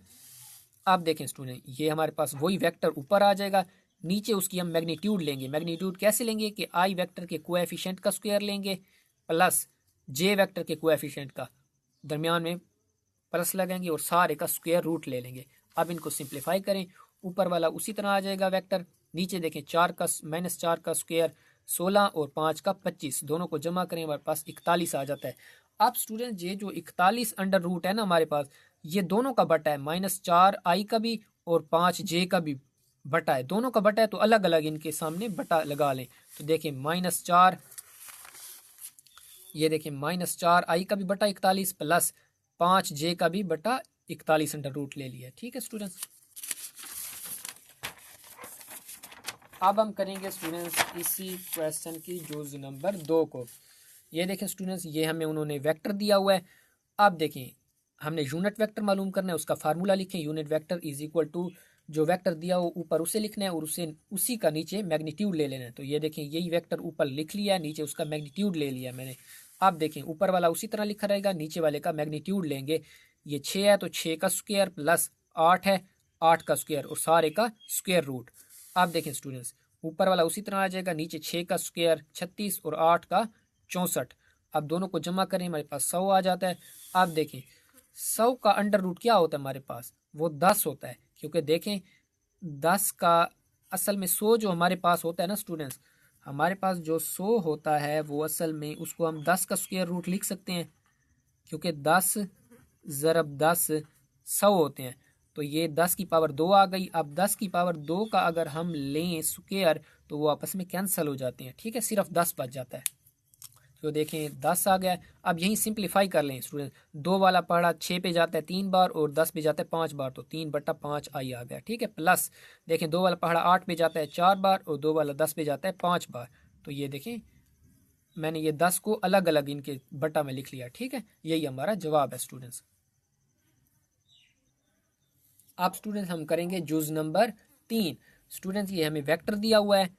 अब देखें स्टूडेंट, ये हमारे पास वही वेक्टर ऊपर आ जाएगा, नीचे उसकी हम मैग्नीट्यूड लेंगे। मैग्नीट्यूड कैसे लेंगे कि आई वेक्टर के कोएफिशिएंट का स्क्वायर लेंगे, प्लस जे वेक्टर के कोएफिशिएंट का, दरमियान में प्लस लगाएंगे और सारे का स्क्वायर रूट ले लेंगे। अब इनको सिंप्लीफाई करें, ऊपर वाला उसी तरह आ जाएगा वेक्टर, नीचे देखें 4 का -4 का स्क्वायर 16 और 5 का 25, दोनों को जमा करें हमारे पास 41 आ जाता है। अब स्टूडेंट ये जो 41 अंडर रूट है ना हमारे पास, ये दोनों का बटा है, -4i का भी और 5j का भी बटा है, दोनों का बटा है, तो अलग अलग इनके सामने बटा लगा लें। तो देखें -4, ये देखें -4i का भी बटा 41 प्लस 5j का भी बटा 41 अंडर रूट ले लिया। ठीक है स्टूडेंट्स, अब हम करेंगे स्टूडेंट्स इसी क्वेश्चन की जुज नंबर 2 को। ये देखें स्टूडेंट्स, ये हमें उन्होंने वेक्टर दिया हुआ है। अब देखें हमने यूनिट वेक्टर मालूम करना है, उसका फार्मूला लिखें। Unit vector is equal to जो वेक्टर दिया हो ऊपर उसे लिखना है और उसी का नीचे मैग्नीट्यूड ले लेना है। तो ये देखें यही वेक्टर ऊपर लिख लिया है, नीचे उसका मैग्नीट्यूड ले लिया मैंने। अब देखें ऊपर वाला उसी तरह लिखा रहेगा, नीचे वाले का मैग्नीट्यूड लेंगे। ये 6 है तो 6 का स्क्वायर प्लस 8 है 8 का स्क्वायर और सारे का स्क्वायर रूट। अब देखें स्टूडेंट्स ऊपर वाला उसी तरह आ जाएगा, नीचे 6 का स्क्वायर 36 और 8 का 64। अब दोनों को जमा करें, हमारे पास 100 आ जाता है। अब देखें 100 का अंडर रूट क्या होता है हमारे पास, वो 10 होता है, क्योंकि देखें 10 का असल में 100 जो हमारे पास होता है ना स्टूडेंट्स, हमारे पास जो 100 होता है वो असल में उसको हम 10 का स्क्वायर रूट लिख सकते हैं, क्योंकि 10 ज़रब 10 100 होते हैं। तो ये 10 की पावर 2 आ गई। अब 10 की पावर 2 का अगर हम लें स्क्वायर तो वो आपस में कैंसिल हो जाते हैं। ठीक है, सिर्फ 10 बच जाता है। तो देखें 10 आ गया। अब यहीं सिंप्लीफाई कर लें स्टूडेंट, 2 वाला पहाड़ा 6 पे जाता है 3 बार और 10 पे जाता है 5 बार, तो 3/5 आई आ गया। ठीक है, प्लस देखें 2 वाला पहाड़ा 8 पे जाता है 4 बार और 2 वाला 10 पे जाता है 5 बार। तो ये देखें मैंने ये 10 को अलग अलग इनके बटा में लिख लिया। ठीक है, यही हमारा जवाब है स्टूडेंट्स। अब स्टूडेंट्स हम करेंगे जुज नंबर 3। स्टूडेंट्स ये हमें वेक्टर दिया हुआ है,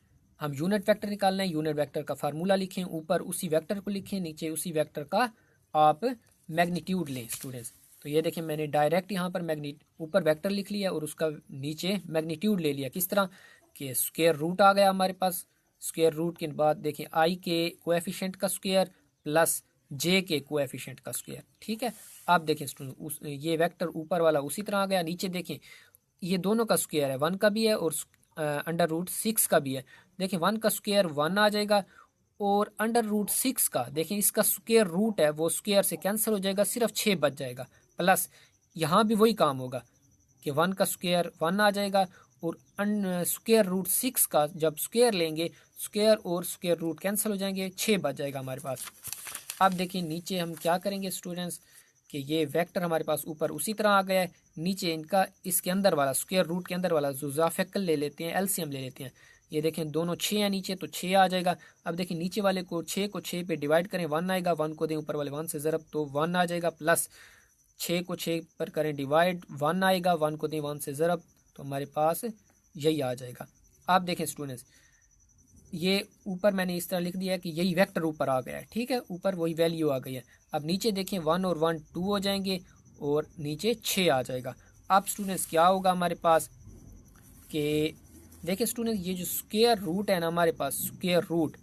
हम यूनिट वेक्टर निकालना है। यूनिट वेक्टर का फार्मूला लिखें, ऊपर उसी वेक्टर को लिखें, नीचे उसी वेक्टर का आप मैग्नीट्यूड लें स्टूडेंट्स। तो ये देखें मैंने डायरेक्ट यहाँ पर ऊपर वेक्टर लिख लिया और उसका नीचे मैग्नीट्यूड ले लिया। किस तरह कि स्क्वायर रूट आ गया हमारे पास, स्क्वायर रूट के बाद देखें आई के कोएफिशिएंट का स्क्वायर प्लस जे के कोएफिशिएंट का स्क्वायर। ठीक है, आप देखें स्टूडेंट ये वेक्टर ऊपर वाला उसी तरह आ गया, नीचे देखें ये दोनों का स्क्वायर है, 1 का भी है और अंडर रूट 6 का भी है। देखें 1 का स्क्वायर 1 आ जाएगा और अंडर रूट 6 का देखें इसका स्क्वायर रूट है वो स्क्वायर से कैंसिल हो जाएगा, सिर्फ 6 बच जाएगा। प्लस यहाँ भी वही काम होगा कि 1 का स्क्वायर 1 आ जाएगा और स्क्वायर रूट 6 का जब स्क्वायर लेंगे स्क्वायर और स्क्वायर रूट कैंसिल हो जाएंगे, 6 बच जाएगा हमारे पास। अब देखिए नीचे हम क्या करेंगे स्टूडेंट्स कि ये वेक्टर हमारे पास ऊपर उसी तरह आ गया है, नीचे इनका इसके अंदर वाला स्क्वायर रूट के अंदर वाला जुज़ाफिकल ले लेते हैं, एलसीएम ले लेते हैं। ये देखें दोनों 6 है नीचे तो 6 आ जाएगा। अब देखिए नीचे वाले को 6 पे डिवाइड करें 1 आएगा, 1 को दें ऊपर वाले 1 से ज़रब तो 1 आ जाएगा, प्लस 6 को 6 पर करें डिवाइड 1 आएगा, 1 को दें 1 से ज़रब तो हमारे पास यही आ जाएगा। आप देखें स्टूडेंट्स ये ऊपर मैंने इस तरह लिख दिया है कि यही वेक्टर ऊपर आ गया है। ठीक है, ऊपर वही वैल्यू आ गई है। अब नीचे देखें 1 और 1 2 हो जाएंगे और नीचे 6 आ जाएगा। अब स्टूडेंट्स क्या होगा हमारे पास कि देखिए स्टूडेंट्स ये जो स्क्वायर रूट है ना हमारे पास स्क्वायर रूट,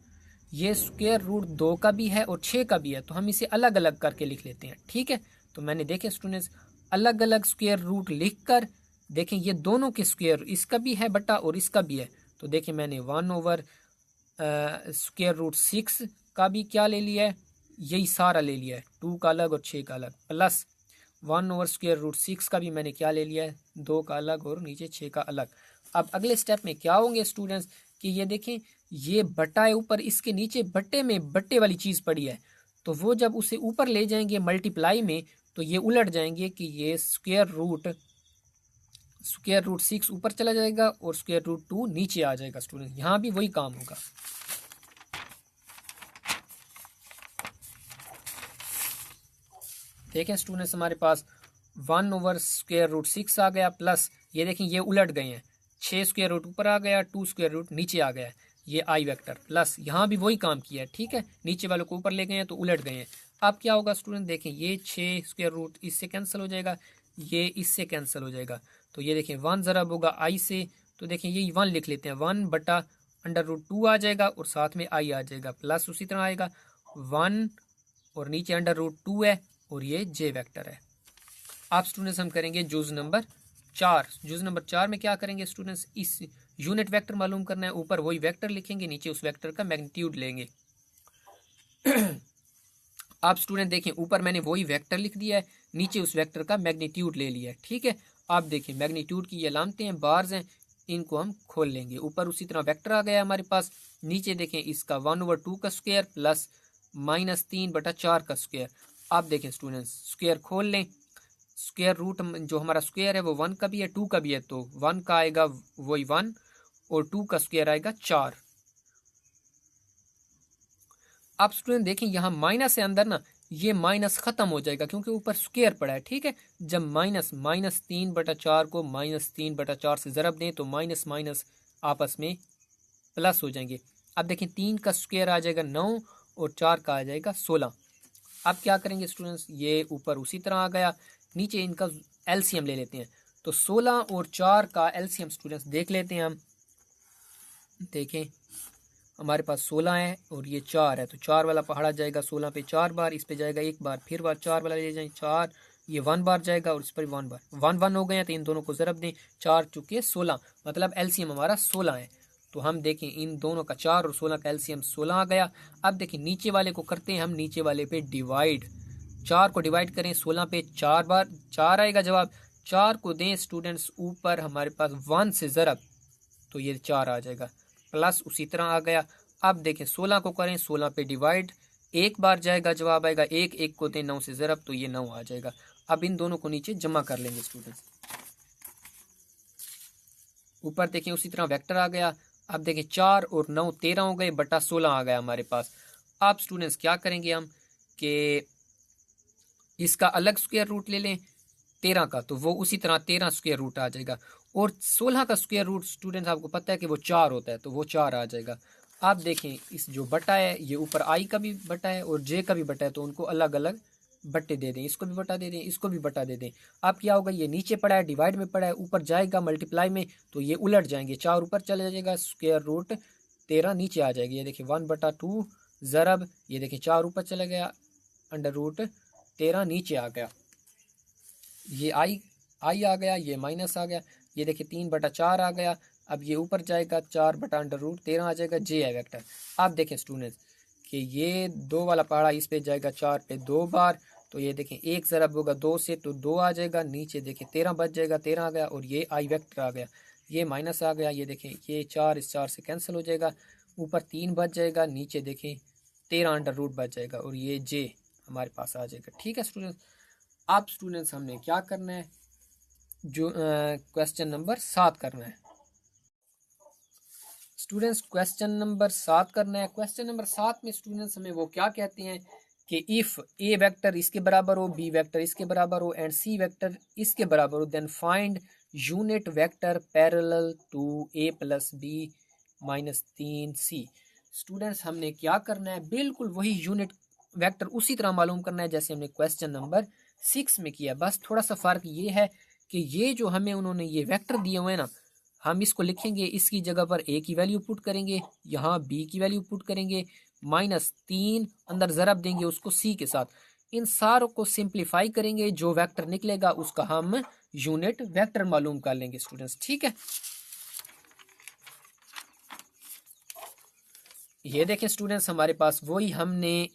ये स्क्वायर रूट 2 का भी है और 6 का भी है, तो हम इसे अलग अलग करके लिख लेते हैं। ठीक है, तो मैंने देखे स्टूडेंट्स अलग अलग स्क्वायर रूट लिख कर देखें ये दोनों के स्क्वायर, इसका भी है बटा और इसका भी है, तो देखें मैंने 1 ओवर स्क्वायर रूट 6 का भी क्या ले लिया है, यही सारा ले लिया है, 2 का अलग और 6 का अलग, प्लस 1 ओवर स्क्वायर रूट 6 का भी मैंने क्या ले लिया है, 2 का अलग और नीचे 6 का अलग। अब अगले स्टेप में क्या होंगे स्टूडेंट्स कि ये देखें ये बटा है ऊपर, इसके नीचे बट्टे में बट्टे वाली चीज़ पड़ी है, तो वो जब उसे ऊपर ले जाएंगे मल्टीप्लाई में तो ये उलट जाएंगे कि ये स्क्वायर रूट 6 ऊपर चला जाएगा और स्क्वायर रूट 2 नीचे आ जाएगा। स्टूडेंट यहाँ भी वही काम होगा। देखें स्टूडेंट्स हमारे पास 1 ओवर स्क्वायर रूट 6 आ गया, प्लस ये देखें ये उलट गए हैं, 6 स्क्वायर रूट ऊपर आ गया, 2 स्क्वायर रूट नीचे आ गया, ये आई वेक्टर, प्लस यहाँ भी वही काम किया है। ठीक है, नीचे वालों को ऊपर ले गए हैं तो उलट गए हैं। अब क्या होगा स्टूडेंट देखें ये 6 स्क्वायर रूट इससे कैंसिल हो जाएगा, ये इससे कैंसिल हो जाएगा, तो ये देखें 1 ज़रब होगा आई से, तो देखें यही 1 लिख लेते हैं, 1 बटा अंडर रूट 2 आ जाएगा और साथ में आई आ जाएगा, प्लस उसी तरह आएगा 1 और नीचे अंडर रूट 2 है और ये जे वेक्टर है। आप स्टूडेंट्स हम करेंगे जुज नंबर 4। जुज नंबर 4 में क्या करेंगे स्टूडेंट्स, इस यूनिट वेक्टर मालूम करना है, ऊपर वही वेक्टर लिखेंगे, नीचे उस वेक्टर का मैग्नीट्यूड लेंगे। आप स्टूडेंट देखें ऊपर मैंने वही वेक्टर लिख दिया है, नीचे उस वेक्टर का मैग्नीट्यूड ले लिया है, ठीक है। आप देखिए मैग्नीट्यूड की ये अलामतें हैं, बार्स हैं, इनको हम खोल लेंगे। ऊपर उसी तरह वेक्टर आ गया हमारे पास, नीचे देखें इसका 1/2 का स्क्वायर प्लस -3/4 का स्क्वायर। आप देखें स्टूडेंट्स स्क्वायर खोल लें, स्क्वायर रूट जो हमारा स्क्वायर है वो 1 का भी है 2 का भी है, तो 1 का आएगा वही 1 और 2 का स्क्वायर आएगा 4। आप स्टूडेंट देखें यहाँ माइनस है अंदर ना, ये माइनस खत्म हो जाएगा क्योंकि ऊपर स्क्वायर पड़ा है, ठीक है। जब -3/4 को -3/4 से ज़रब दें तो माइनस माइनस आपस में प्लस हो जाएंगे। अब देखें 3 का स्क्वायर आ जाएगा 9 और 4 का आ जाएगा 16। अब क्या करेंगे स्टूडेंट्स, ये ऊपर उसी तरह आ गया, नीचे इनका एलसीएम ले लेते हैं। तो 16 और 4 का एलसीएम स्टूडेंट्स देख लेते हैं हम। देखें हमारे पास 16 है और ये 4 है, तो 4 वाला पहाड़ा जाएगा 16 पे 4 बार, इस पे जाएगा 1 बार, फिर बार 4 वाला ले जाएं 4, ये 1 बार जाएगा और इस पर 1 बार, 1 1 हो गए हैं, तो इन दोनों को ज़रब दें, 4 चुके 16, मतलब एलसीएम हमारा 16 है। तो हम देखें इन दोनों का 4 और 16 का एलसीएम 16 आ गया। अब देखें नीचे वाले को करते हैं हम नीचे वाले पे डिवाइड, 4 को डिवाइड करें 16 पे 4 बार, 4 आएगा जवाब। 4 को दें स्टूडेंट्स ऊपर हमारे पास 1 से ज़रब, तो ये 4 आ जाएगा, प्लस उसी तरह आ गया। अब देखें 16 को करें 16 पे डिवाइड, 1 बार जाएगा जवाब आएगा 1, 1 को दें 9 से ज़रब, तो ये 9 आ जाएगा। अब इन दोनों को नीचे जमा कर लेंगे स्टूडेंट्स। ऊपर देखें उसी तरह वेक्टर आ गया। अब देखें 4 और 9 13 हो गए, बटा 16 आ गया हमारे पास। अब स्टूडेंट्स क्या करेंगे हम कि इसका अलग स्क्वायर रूट ले लें 13 का, तो वो उसी तरह 13 स्क्वायर रूट आ जाएगा। और 16 का स्क्वायर रूट स्टूडेंट्स आपको पता है कि वो 4 होता है, तो वो 4 आ जाएगा। आप देखें इस जो बटा है ये ऊपर आई का भी बटा है और जे का भी बटा है, तो उनको अलग अलग बट्टे दे दें, इसको भी बटा दे दें, इसको भी बटा दे दें। अब क्या होगा, ये नीचे पड़ा है डिवाइड में पड़ा है, ऊपर जाएगा मल्टीप्लाई में, तो ये उलट जाएंगे, 4 ऊपर चला जाएगा, स्क्वायर रूट 13 नीचे आ जाएगी। ये देखिए 1/2 ज़रब, ये देखिए 4 ऊपर चला गया, अंडर रूट 13 नीचे आ गया, ये आई आ गया, ये माइनस आ गया, ये देखिए 3/4 आ गया। अब ये ऊपर जाएगा 4/√13 आ जाएगा, जे है वेक्टर। आप देखें स्टूडेंट्स कि ये 2 वाला पहाड़ा इस पे जाएगा 4 पे 2 बार, तो ये देखें 1 ज़रब होगा 2 से, तो 2 आ जाएगा, नीचे देखें 13 बच जाएगा, 13 आ गया और ये आई वेक्टर आ गया, ये माइनस आ गया। ये देखें ये 4 इस 4 से कैंसिल हो जाएगा, ऊपर 3 बच जाएगा, नीचे देखें 13 अंडर रूट बच जाएगा और ये जे हमारे पास आ जाएगा, ठीक है स्टूडेंट्स। अब स्टूडेंट्स हमने क्या करना है, जो क्वेश्चन नंबर 7 करना है स्टूडेंट्स, क्वेश्चन नंबर 7 करना है। क्वेश्चन नंबर 7 में स्टूडेंट्स हमें वो क्या कहते हैं कि इफ़ ए वेक्टर इसके बराबर हो, बी वेक्टर इसके बराबर हो एंड सी वेक्टर इसके बराबर हो, then find unit vector parallel to A plus B minus 3c। Students हमने क्या करना है, बिल्कुल वही यूनिट वेक्टर उसी तरह मालूम करना है जैसे हमने क्वेश्चन नंबर 6 में किया, बस थोड़ा सा फ़र्क ये है कि ये जो हमें उन्होंने ये वेक्टर दिए हुए हैं ना, हम इसको लिखेंगे, इसकी जगह पर ए की वैल्यू पुट करेंगे, यहाँ बी की वैल्यू पुट करेंगे, -3 अंदर ज़रब देंगे उसको सी के साथ, इन सारों को सिंप्लीफाई करेंगे, जो वेक्टर निकलेगा उसका हम यूनिट वेक्टर मालूम कर लेंगे स्टूडेंट्स, ठीक है। ये देखें स्टूडेंट्स हमारे पास वही हमने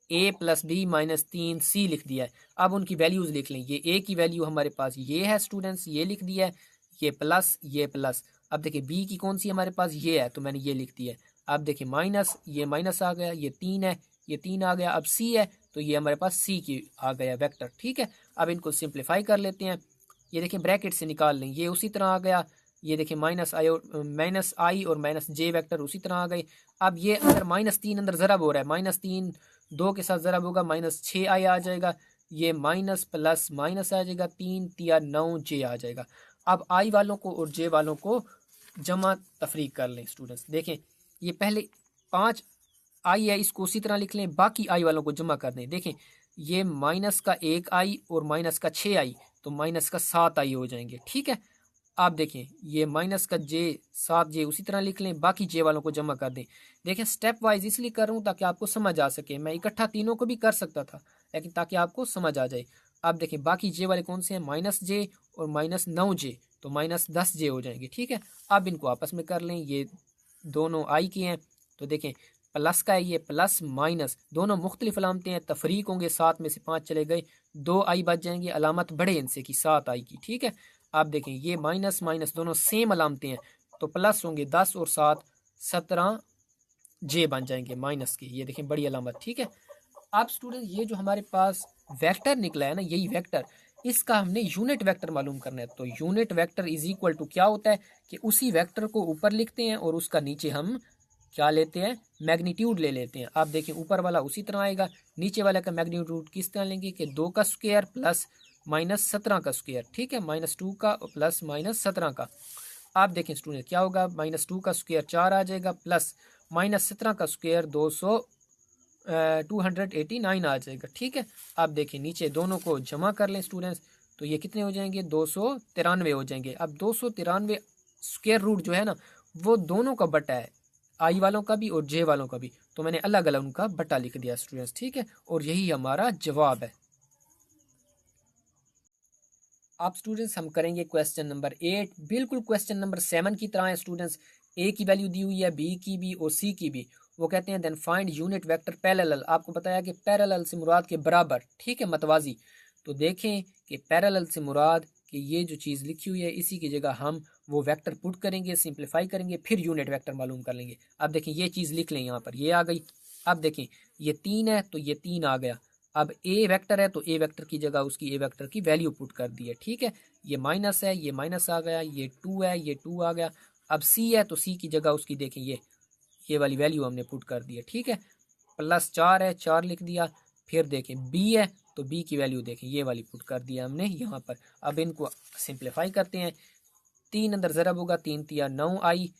a plus B minus 3c लिख दिया है। अब उनकी वैल्यूज़ लिख लें, ये a की वैल्यू हमारे पास ये है स्टूडेंट्स, ये लिख दिया है, ये प्लस ये प्लस। अब देखिए b की कौन सी हमारे पास ये है, तो मैंने ये लिख दिया है। अब देखिए माइनस, ये माइनस आ गया, ये 3 है, ये 3 आ गया। अब c है तो ये हमारे पास c की आ गया वेक्टर, ठीक है। अब इनको सिंप्लीफाई कर लेते हैं, ये देखिए ब्रैकेट से निकाल लें, ये उसी तरह आ गया, ये देखिए माइनस आई और माइनस जे वेक्टर उसी तरह आ गए। अब ये अंदर -3 अंदर ज़रब हो रहा है, -3 2 के साथ ज़रब होगा, -6i आ जाएगा, ये माइनस प्लस माइनस आ जाएगा, 3 तिया 9 जे आ जाएगा। अब आई वालों को और जे वालों को जमा तफरीक कर लें स्टूडेंट्स। देखें ये पहले 5 आई है, इसको उसी तरह लिख लें, बाकी आई वालों को जमा कर दें। देखें ये माइनस का 1 आई और माइनस का 6 आई, तो माइनस का 7 आई हो जाएंगे, ठीक है। आप देखें ये माइनस का जे 7 जे उसी तरह लिख लें, बाकी जे वालों को जमा कर दें। देखें स्टेप वाइज इसलिए कर रहा हूँ ताकि आपको समझ आ सके, मैं इकट्ठा तीनों को भी कर सकता था लेकिन ताकि आपको समझ आ जाए। आप देखें बाकी जे वाले कौन से हैं, -j और -9j, तो -10j हो जाएंगे, ठीक है। अब इनको आपस में कर लें, ये दोनों आई के हैं, तो देखें प्लस का है, ये प्लस माइनस दोनों मुख्तलिफ अलामतें हैं, तफरीक होंगे, 7 में से 5 चले गए, 2 आई बच जाएंगे, अलामत बढ़े इनसे की 7 आई की। ठीक है, आप देखें ये माइनस माइनस दोनों सेम अलामतें हैं, तो प्लस होंगे 10 और 7 17 जे बन जाएंगे माइनस के। ये देखें बड़ी अलामत। ठीक है, आप स्टूडेंट ये जो हमारे पास वेक्टर निकला है ना, यही वेक्टर, इसका हमने यूनिट वेक्टर मालूम करना है। तो unit vector is equal to क्या होता है कि उसी वेक्टर को ऊपर लिखते हैं और उसका नीचे हम क्या लेते हैं, मैग्नीट्यूड ले लेते हैं। आप देखें ऊपर वाला उसी तरह आएगा, नीचे वाले का मैग्नीट्यूड किस तरह लेंगे कि 2 का स्क्वायर प्लस माइनस 17 का स्क्वायर। ठीक है, -2 का प्लस माइनस 17 का। आप देखें स्टूडेंट क्या होगा, -2 का स्क्वायर 4 आ जाएगा, प्लस -17 का स्क्वायर 289 आ जाएगा। ठीक है, आप देखें नीचे दोनों को जमा कर लें स्टूडेंट्स, तो ये कितने हो जाएंगे, 293 हो जाएंगे। अब 293 स्क्वायर रूट जो है ना, वो दोनों का बटा है, आई वालों का भी और जे वालों का भी, तो मैंने अलग अलग उनका बटा लिख दिया स्टूडेंट्स। ठीक है, और यही हमारा जवाब है। अब स्टूडेंट्स हम करेंगे क्वेश्चन नंबर 8, बिल्कुल क्वेश्चन नंबर 7 की तरह है स्टूडेंट्स। ए की वैल्यू दी हुई है, बी की भी और सी की भी। वो कहते हैं then find unit vector parallel. आपको बताया कि पैरेलल से मुराद के बराबर, ठीक है, मतवाजी। तो देखें कि पैरेलल से मुराद कि ये जो चीज़ लिखी हुई है इसी की जगह हम वो वेक्टर पुट करेंगे, सिंप्लीफाई करेंगे, फिर यूनिट वेक्टर मालूम कर लेंगे। अब देखें ये चीज़ लिख लें, यहाँ पर ये आ गई। अब देखें ये 3 है तो ये 3 आ गया। अब ए वेक्टर है तो ए वेक्टर की जगह उसकी ए वेक्टर की वैल्यू पुट कर दी है। ठीक है, ये माइनस है, ये माइनस आ गया, ये 2 है, ये 2 आ गया। अब सी है तो सी की जगह उसकी देखें ये वाली वैल्यू हमने पुट कर दी है। ठीक है, प्लस 4 है, 4 लिख दिया। फिर देखें बी है तो बी की वैल्यू देखें ये वाली पुट कर दिया हमने यहाँ पर। अब इनको सिंप्लीफाई करते हैं, 3 अंदर ज़रब होगा, 3 तिया 9 आई,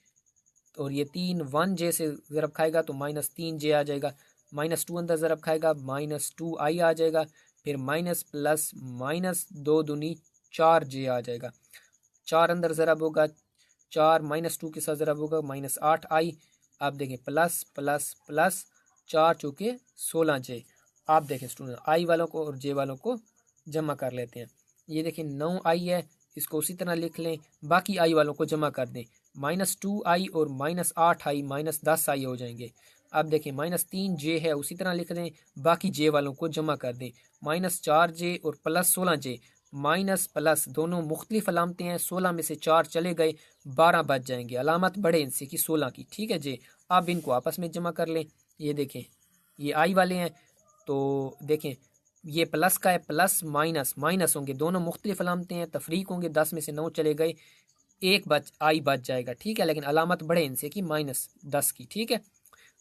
और ये 3 1 जे से ज़रब खाएगा तो -3 जे आ जाएगा। -2 अंदर ज़रब खाएगा, -2 आई आ जाएगा। फिर माइनस प्लस माइनस 2 दूनी 4 जे आ जाएगा। 4 अंदर ज़रब होगा, 4 -2 के साथ ज़रब होगा, -8 आई। आप देखें प्लस प्लस प्लस 4 चौके 16 जे। आप देखें स्टूडेंट आई वालों को और जे वालों को जमा कर लेते हैं। ये देखें 9 आई है, इसको उसी तरह लिख लें, बाकी आई वालों को जमा कर दें। -2 आई और -8 आई -10 आई हो जाएंगे। अब देखें -3 जे है, उसी तरह लिख दें, बाकी जे वालों को जमा कर दें। -4 जे और प्लस 16 जे, माइनस प्लस दोनों मुख्तलिफ अलामतें हैं, 16 में से 4 चले गए, 12 बच जाएंगे, अलामत बढ़े इनसे की 16 की। ठीक है जे, अब इनको आपस में जमा कर लें। ये देखें ये आई वाले हैं तो देखें ये प्लस का है, प्लस माइनस माइनस होंगे, दोनों मुख्तलिफ अलामतें हैं, तफरीक होंगे, 10 में से 9 चले गए, एक आई बच जाएगा। ठीक है, लेकिन अलामत बढ़े इनसे की -10 की। ठीक है,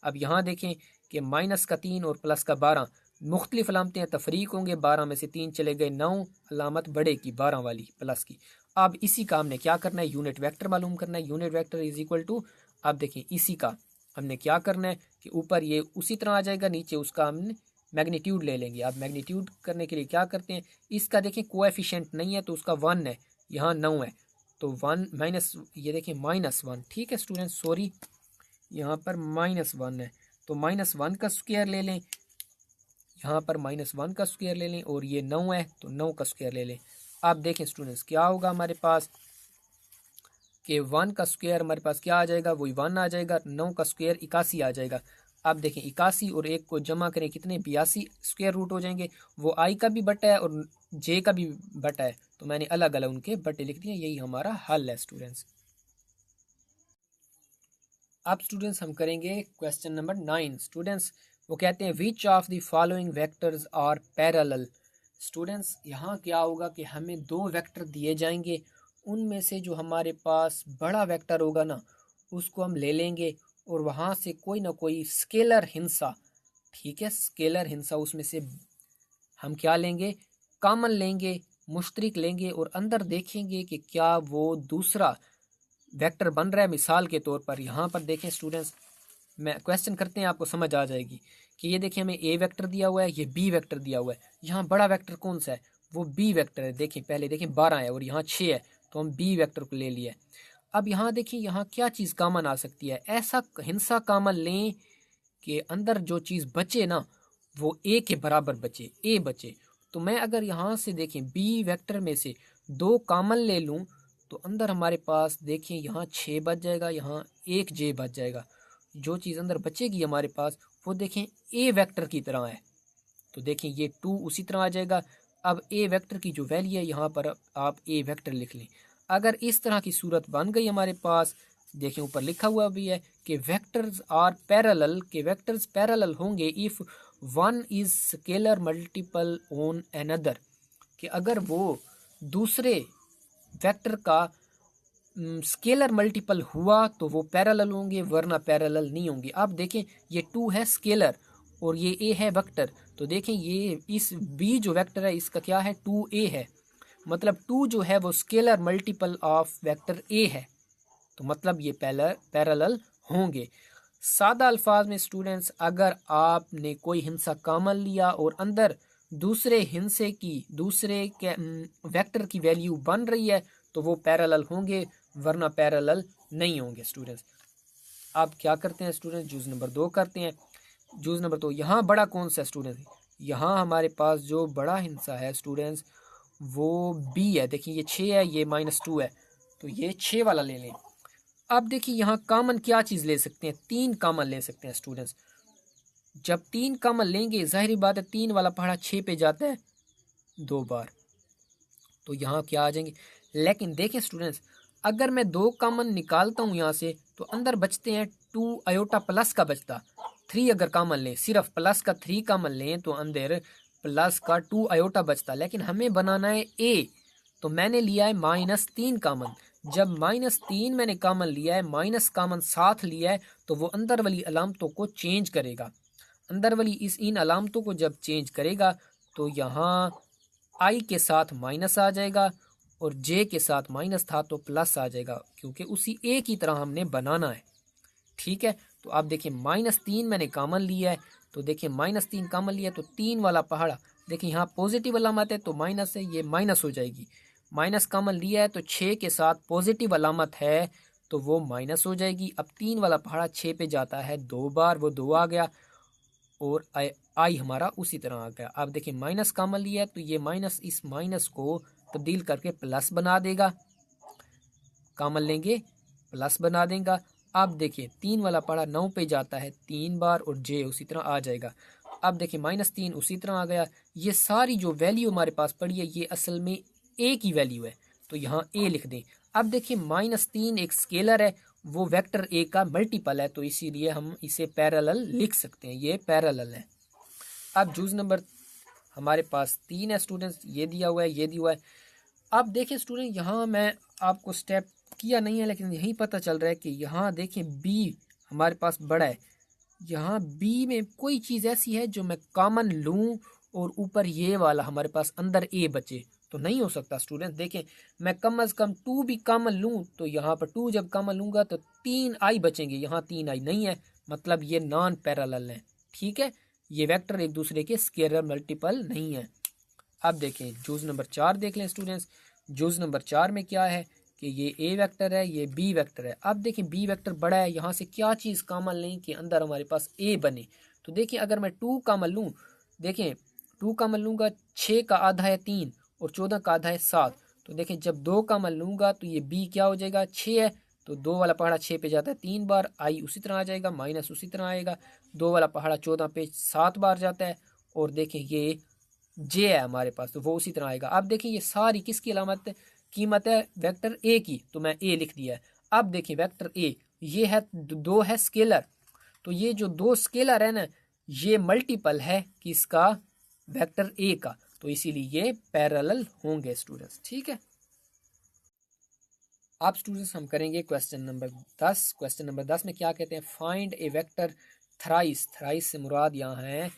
अब यहाँ देखें कि -3 और प्लस का 12 मुख्तलिफ अलामतें हैं, तफरीक होंगे, 12 में से 3 चले गए, 9 अलामत बढ़े की 12 वाली प्लस की। अब इसी का हमने क्या करना है, यूनिट वेक्टर मालूम करना है। Unit vector is equal to, अब देखें इसी का हमने क्या करना है कि ऊपर ये उसी तरह आ जाएगा, नीचे उसका हमने मैग्नीट्यूड ले लेंगे। अब मैग्नीट्यूड करने के लिए क्या करते हैं, इसका देखें कोएफिशिएंट नहीं है तो उसका 1 है, यहाँ 9 है तो 1 माइनस, ये देखें -1। ठीक है स्टूडेंट, सॉरी यहाँ पर -1 है तो -1 का स्क्वायर ले लें, यहाँ पर -1 का स्क्वायर ले लें, और ये 9 है तो 9 का स्क्वायर ले लें। आप देखें स्टूडेंट्स क्या होगा हमारे पास कि 1 का स्क्वायर हमारे पास क्या आ जाएगा, वही 1 आ जाएगा, 9 का स्क्वायर 81 आ जाएगा। आप देखें 81 और 1 को जमा करें कितने, 82 स्क्वायर रूट हो जाएंगे। वो आई का भी बटा है और जे का भी बटा है, तो मैंने अलग अलग उनके बटे लिख दिए। यही हमारा हल है स्टूडेंट्स। अब स्टूडेंट्स हम करेंगे क्वेश्चन नंबर 9 स्टूडेंट्स। वो कहते हैं which of the following vectors are parallel. Students यहाँ क्या होगा कि हमें 2 वेक्टर दिए जाएंगे, उनमें से जो हमारे पास बड़ा वेक्टर होगा ना उसको हम ले लेंगे, और वहाँ से कोई ना कोई स्केलर हिस्सा, ठीक है, स्केलर हिस्सा उसमें से हम क्या लेंगे, कॉमन लेंगे, मुश्तरक लेंगे, और अंदर देखेंगे कि क्या वो दूसरा वेक्टर बन रहा है। मिसाल के तौर पर यहाँ पर देखें स्टूडेंट्स, मैं क्वेश्चन करते हैं आपको समझ आ जाएगी कि ये देखिए हमें ए वेक्टर दिया हुआ है, ये बी वेक्टर दिया हुआ है। यहाँ बड़ा वेक्टर कौन सा है, वो बी वेक्टर है। देखें पहले देखें 12 है और यहाँ 6 है, तो हम बी वेक्टर को ले लिया है। अब यहाँ देखिए यहाँ क्या चीज़ कॉमन आ सकती है, ऐसा हिस्सा कॉमन लें कि अंदर जो चीज़ बचे ना वो ए के बराबर बचे, ए बचे। तो मैं अगर यहाँ से देखें बी वेक्टर में से 2 कॉमन ले लूँ तो अंदर हमारे पास देखें यहाँ 6 बच जाएगा, यहाँ 1 जे बच जाएगा। जो चीज़ अंदर बचेगी हमारे पास वो देखें ए वेक्टर की तरह है। तो देखें ये 2 उसी तरह आ जाएगा। अब ए वेक्टर की जो वैल्यू है यहाँ पर आप ए वेक्टर लिख लें। अगर इस तरह की सूरत बन गई हमारे पास, देखें ऊपर लिखा हुआ भी है कि वेक्टर्स आर पैरेलल, के वेक्टर्स पैरेलल होंगे if one is scalar multiple on another, कि अगर वो दूसरे वेक्टर का स्केलर मल्टीपल हुआ तो वो पैरेलल होंगे, वरना पैरेलल नहीं होंगे। अब देखें ये 2 है स्केलर और ये ए है वेक्टर, तो देखें ये इस बी जो वेक्टर है इसका क्या है 2a है, मतलब 2 जो है वो scalar multiple of vector A है, तो मतलब ये पैरेलल होंगे। सादा अल्फाज में स्टूडेंट्स, अगर आपने कोई हिंसा कॉमन लिया और अंदर दूसरे हिंसे की दूसरे के वेक्टर की वैल्यू बन रही है तो वो पैरेलल होंगे, वरना पैरेलल नहीं होंगे स्टूडेंट्स। अब क्या करते हैं स्टूडेंट्स, जूज नंबर 2 करते हैं। जूज नंबर 2, यहाँ बड़ा कौन सा स्टूडेंट्स, यहाँ हमारे पास जो बड़ा हिंसा है स्टूडेंट्स वो बी है। देखिए ये 6 है, ये -2 है, तो ये 6 वाला ले लें। अब देखिए यहाँ कॉमन क्या चीज़ ले सकते हैं, 3 कॉमन ले सकते हैं स्टूडेंट्स। जब 3 कॉमन लेंगे जाहिर बात है 3 वाला पहाड़ा 6 पे जाता है 2 बार, तो यहाँ क्या आ जाएंगे। लेकिन देखें स्टूडेंट्स, अगर मैं 2 कॉमन निकालता हूँ यहाँ से तो अंदर बचते हैं 2 आयोटा प्लस का बचता। 3 अगर कॉमन लें, सिर्फ प्लस का 3 कॉमन लें तो अंदर प्लस का 2 आयोटा बचता, लेकिन हमें बनाना है ए, तो मैंने लिया है -3 कॉमन। जब -3 मैंने कॉमन लिया है, माइनस कॉमन साथ लिया है, तो वो अंदर वाली अलामतों को चेंज करेगा। अंदर वाली इन अलामतों को जब चेंज करेगा तो यहाँ आई के साथ माइनस आ जाएगा और जे के साथ माइनस था तो प्लस आ जाएगा, क्योंकि उसी ए की तरह हमने बनाना है। ठीक है, तो आप देखिए -3 मैंने कॉमन लिया है, तो देखिए -3 कॉमन लिया तो 3 वाला पहाड़ा, देखिए यहाँ पॉजिटिव अलामत है तो माइनस है, ये माइनस हो जाएगी। माइनस कॉमन लिया है तो 6 के साथ पॉजिटिव अलामत है तो वो माइनस हो जाएगी। अब 3 वाला पहाड़ा 6 पे जाता है 2 बार, वो 2 आ गया और आई हमारा उसी तरह आ गया। अब देखिए माइनस कॉमन लिया है तो ये माइनस इस माइनस को तब्दील करके प्लस बना देगा, कॉमन लेंगे प्लस बना देगा। अब देखिए 3 वाला पहाड़ा 9 पे जाता है 3 बार और जे उसी तरह आ जाएगा। अब देखिए -3 उसी तरह आ गया। ये सारी जो वैल्यू हमारे पास पड़ी है ये असल में ए की वैल्यू है, तो यहाँ ए लिख दें। अब देखिए -3 एक स्केलर है, वो वेक्टर ए का मल्टीपल है, तो इसीलिए हम इसे पैरेलल लिख सकते हैं, ये पैरेलल है। अब जूज नंबर हमारे पास 3 है स्टूडेंट्स, ये दिया हुआ है, ये दिया हुआ है। अब देखिए स्टूडेंट, यहाँ मैं आपको स्टेप किया नहीं है लेकिन यही पता चल रहा है कि यहाँ देखें बी हमारे पास बड़ा है। यहाँ बी में कोई चीज़ ऐसी है जो मैं कॉमन लूँ और ऊपर ये वाला हमारे पास अंदर ए बचे, तो नहीं हो सकता स्टूडेंट। देखें मैं कम अज़ कम 2 भी कॉमन लूँ तो यहाँ पर 2 जब कॉमन लूँगा तो 3 आई बचेंगे, यहाँ 3 आई नहीं है, मतलब ये नॉन पैरेलल है। ठीक है, ये वेक्टर एक दूसरे के स्केलर मल्टीपल नहीं है। अब देखें जूज नंबर 4 देख लें स्टूडेंट्स। जूज नंबर 4 में क्या है कि ये ए वेक्टर है, ये बी वेक्टर है। अब देखें बी वेक्टर बड़ा है, यहाँ से क्या चीज़ कॉमन लें कि अंदर हमारे पास ए बने। तो देखिए अगर मैं 2 कॉमन लूँ, देखें 2 कॉमन लूँगा, 6 का आधा है 3 और 14 का आधा है 7, तो देखें जब 2 कॉमन लूँगा तो ये बी क्या हो जाएगा 6 है, तो 2 वाला पहाड़ा 6 पे जाता है 3 बार, आई उसी तरह आ जाएगा, माइनस उसी तरह आएगा। 2 वाला पहाड़ा 14 पे 7 बार जाता है और देखें ये जे है हमारे पास, तो वो उसी तरह आएगा। अब देखिए ये सारी किसकी अलामत कीमत है, वेक्टर ए की, तो मैं ए लिख दिया है। अब देखिए वेक्टर ए ये है 2 है स्केलर, तो ये जो 2 स्केलर है ना ये मल्टीपल है किसका, वेक्टर ए का, तो इसीलिए ये पैरेलल होंगे स्टूडेंट्स। ठीक है, अब स्टूडेंट्स हम करेंगे क्वेश्चन नंबर 10। क्वेश्चन नंबर 10 में क्या कहते हैं, फाइंड ए वेक्टर थ्राइस। थ्राइस से मुराद यहाँ है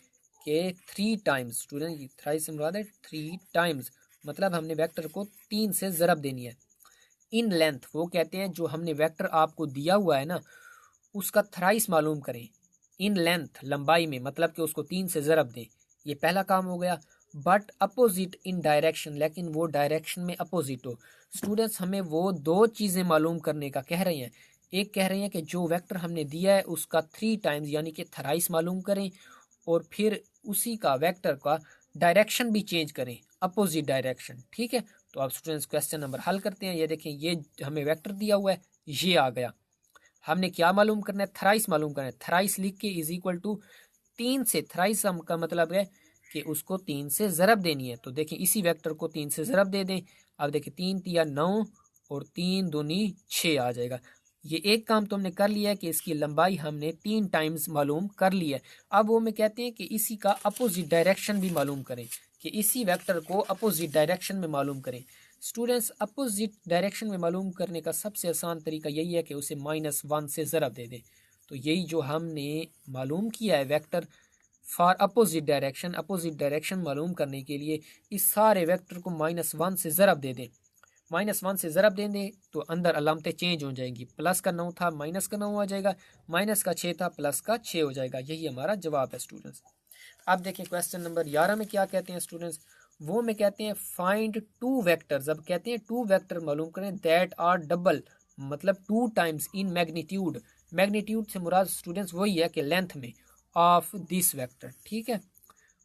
कि 3 टाइम्स। स्टूडेंट थ्राइस से मुराद है 3 टाइम्स, मतलब हमने वेक्टर को 3 से ज़रब देनी है। इन लेंथ, वो कहते हैं जो हमने वेक्टर आपको दिया हुआ है ना उसका थ्राइस मालूम करें। इन लेंथ लंबाई में, मतलब कि उसको 3 से ज़रब दें, ये पहला काम हो गया। बट अपोजिट इन डायरेक्शन, लेकिन वो डायरेक्शन में अपोजिट हो। स्टूडेंट्स हमें वो 2 चीज़ें मालूम करने का कह रहे हैं। एक कह रहे हैं कि जो वेक्टर हमने दिया है उसका 3 टाइम्स यानी कि थ्राइस मालूम करें, और फिर उसी का वेक्टर का डायरेक्शन भी चेंज करें, अपोजिट डायरेक्शन। ठीक है, तो आप स्टूडेंट्स क्वेश्चन नंबर हल करते हैं। ये देखें ये हमें वेक्टर दिया हुआ है, ये आ गया। हमने क्या मालूम करना है, थ्राइस मालूम करना है। थ्राइस लिख के इज इक्वल टू 3 से, थ्राइस का मतलब है कि उसको 3 से ज़रब देनी है। तो देखिए इसी वेक्टर को 3 से ज़रब दे दें। अब देखिए 3 तिया 9 और 3 दूनी 6 आ जाएगा। ये एक काम तो हमने कर लिया है कि इसकी लंबाई हमने 3 टाइम्स मालूम कर ली है। अब वो में कहते हैं कि इसी का अपोजिट डायरेक्शन भी मालूम करें, कि इसी वेक्टर को अपोजिट डायरेक्शन में मालूम करें। स्टूडेंट्स, अपोजिट डायरेक्शन में मालूम करने का सबसे आसान तरीका यही है कि उसे -1 से ज़रब दे दें। तो यही जो हमने मालूम किया है वेक्टर फॉर अपोजिट डायरेक्शन मालूम करने के लिए इस सारे वेक्टर को -1 से ज़रब दे दें। -1 से ज़रब दे दें तो अंदर अलामतें चेंज हो जाएंगी। प्लस का 9 था, माइनस का 9 आ जाएगा, माइनस का 6 था, प्लस का 6 हो जाएगा। यही हमारा जवाब है स्टूडेंट्स। अब देखिए क्वेश्चन नंबर 11 में क्या कहते हैं स्टूडेंट्स, वो में कहते हैं फाइंड 2 वेक्टर्स। अब कहते हैं 2 वेक्टर मालूम करें दैट आर डबल, मतलब 2 टाइम्स इन मैग्नीट्यूड। मैग्नीट्यूड से मुराद स्टूडेंट्स वही है कि लेंथ में ऑफ दिस वेक्टर, ठीक है।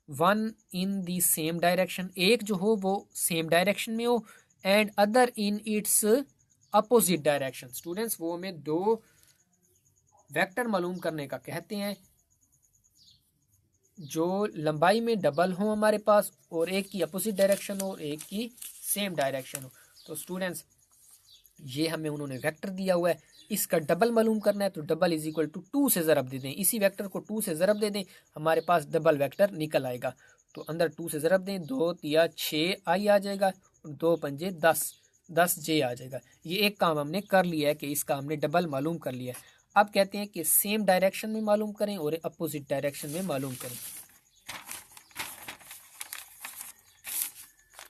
1 इन दी सेम डायरेक्शन, एक जो हो वो सेम डायरेक्शन में हो, and other in its opposite direction. Students वो हमें 2 वेक्टर मालूम करने का कहते हैं जो लंबाई में डबल हो हमारे पास, और एक की अपोजिट डायरेक्शन हो और एक की सेम डायरेक्शन हो। तो स्टूडेंट्स ये हमें उन्होंने वेक्टर दिया हुआ है, इसका डबल मालूम करना है। तो डबल इज इक्वल टू 2 से ज़रब दे दें, इसी वेक्टर को 2 से ज़रब दे दें, हमारे पास डबल वेक्टर निकल आएगा। तो अंदर 2 से ज़रब दें, 2 तिया 6 आई आ जाएगा, 2 पंजे 10, 10 जे आ जाएगा। ये एक काम हमने कर लिया है कि इसका हमने डबल मालूम कर लिया है। अब कहते हैं कि सेम डायरेक्शन में मालूम करें और अपोजिट डायरेक्शन में मालूम करें।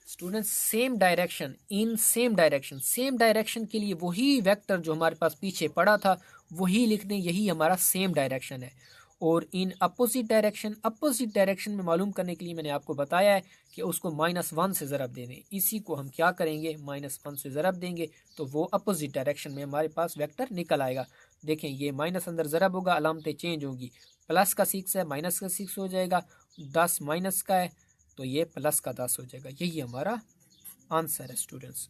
Students, same direction in same direction, same direction के लिए वही वेक्टर जो हमारे पास पीछे पड़ा था वही लिख दें, यही हमारा सेम डायरेक्शन है। और इन अपोजिट डायरेक्शन में मालूम करने के लिए मैंने आपको बताया है कि उसको -1 से ज़रब दे दें। इसी को हम क्या करेंगे, -1 से ज़रब देंगे तो वो अपोजिट डायरेक्शन में हमारे पास वेक्टर निकल आएगा। देखें ये माइनस अंदर ज़रब होगा, अलामतें चेंज होंगी। प्लस का 6 है, माइनस का 6 हो जाएगा, 10 माइनस का है तो ये प्लस का 10 हो जाएगा। यही हमारा आंसर है स्टूडेंट्स।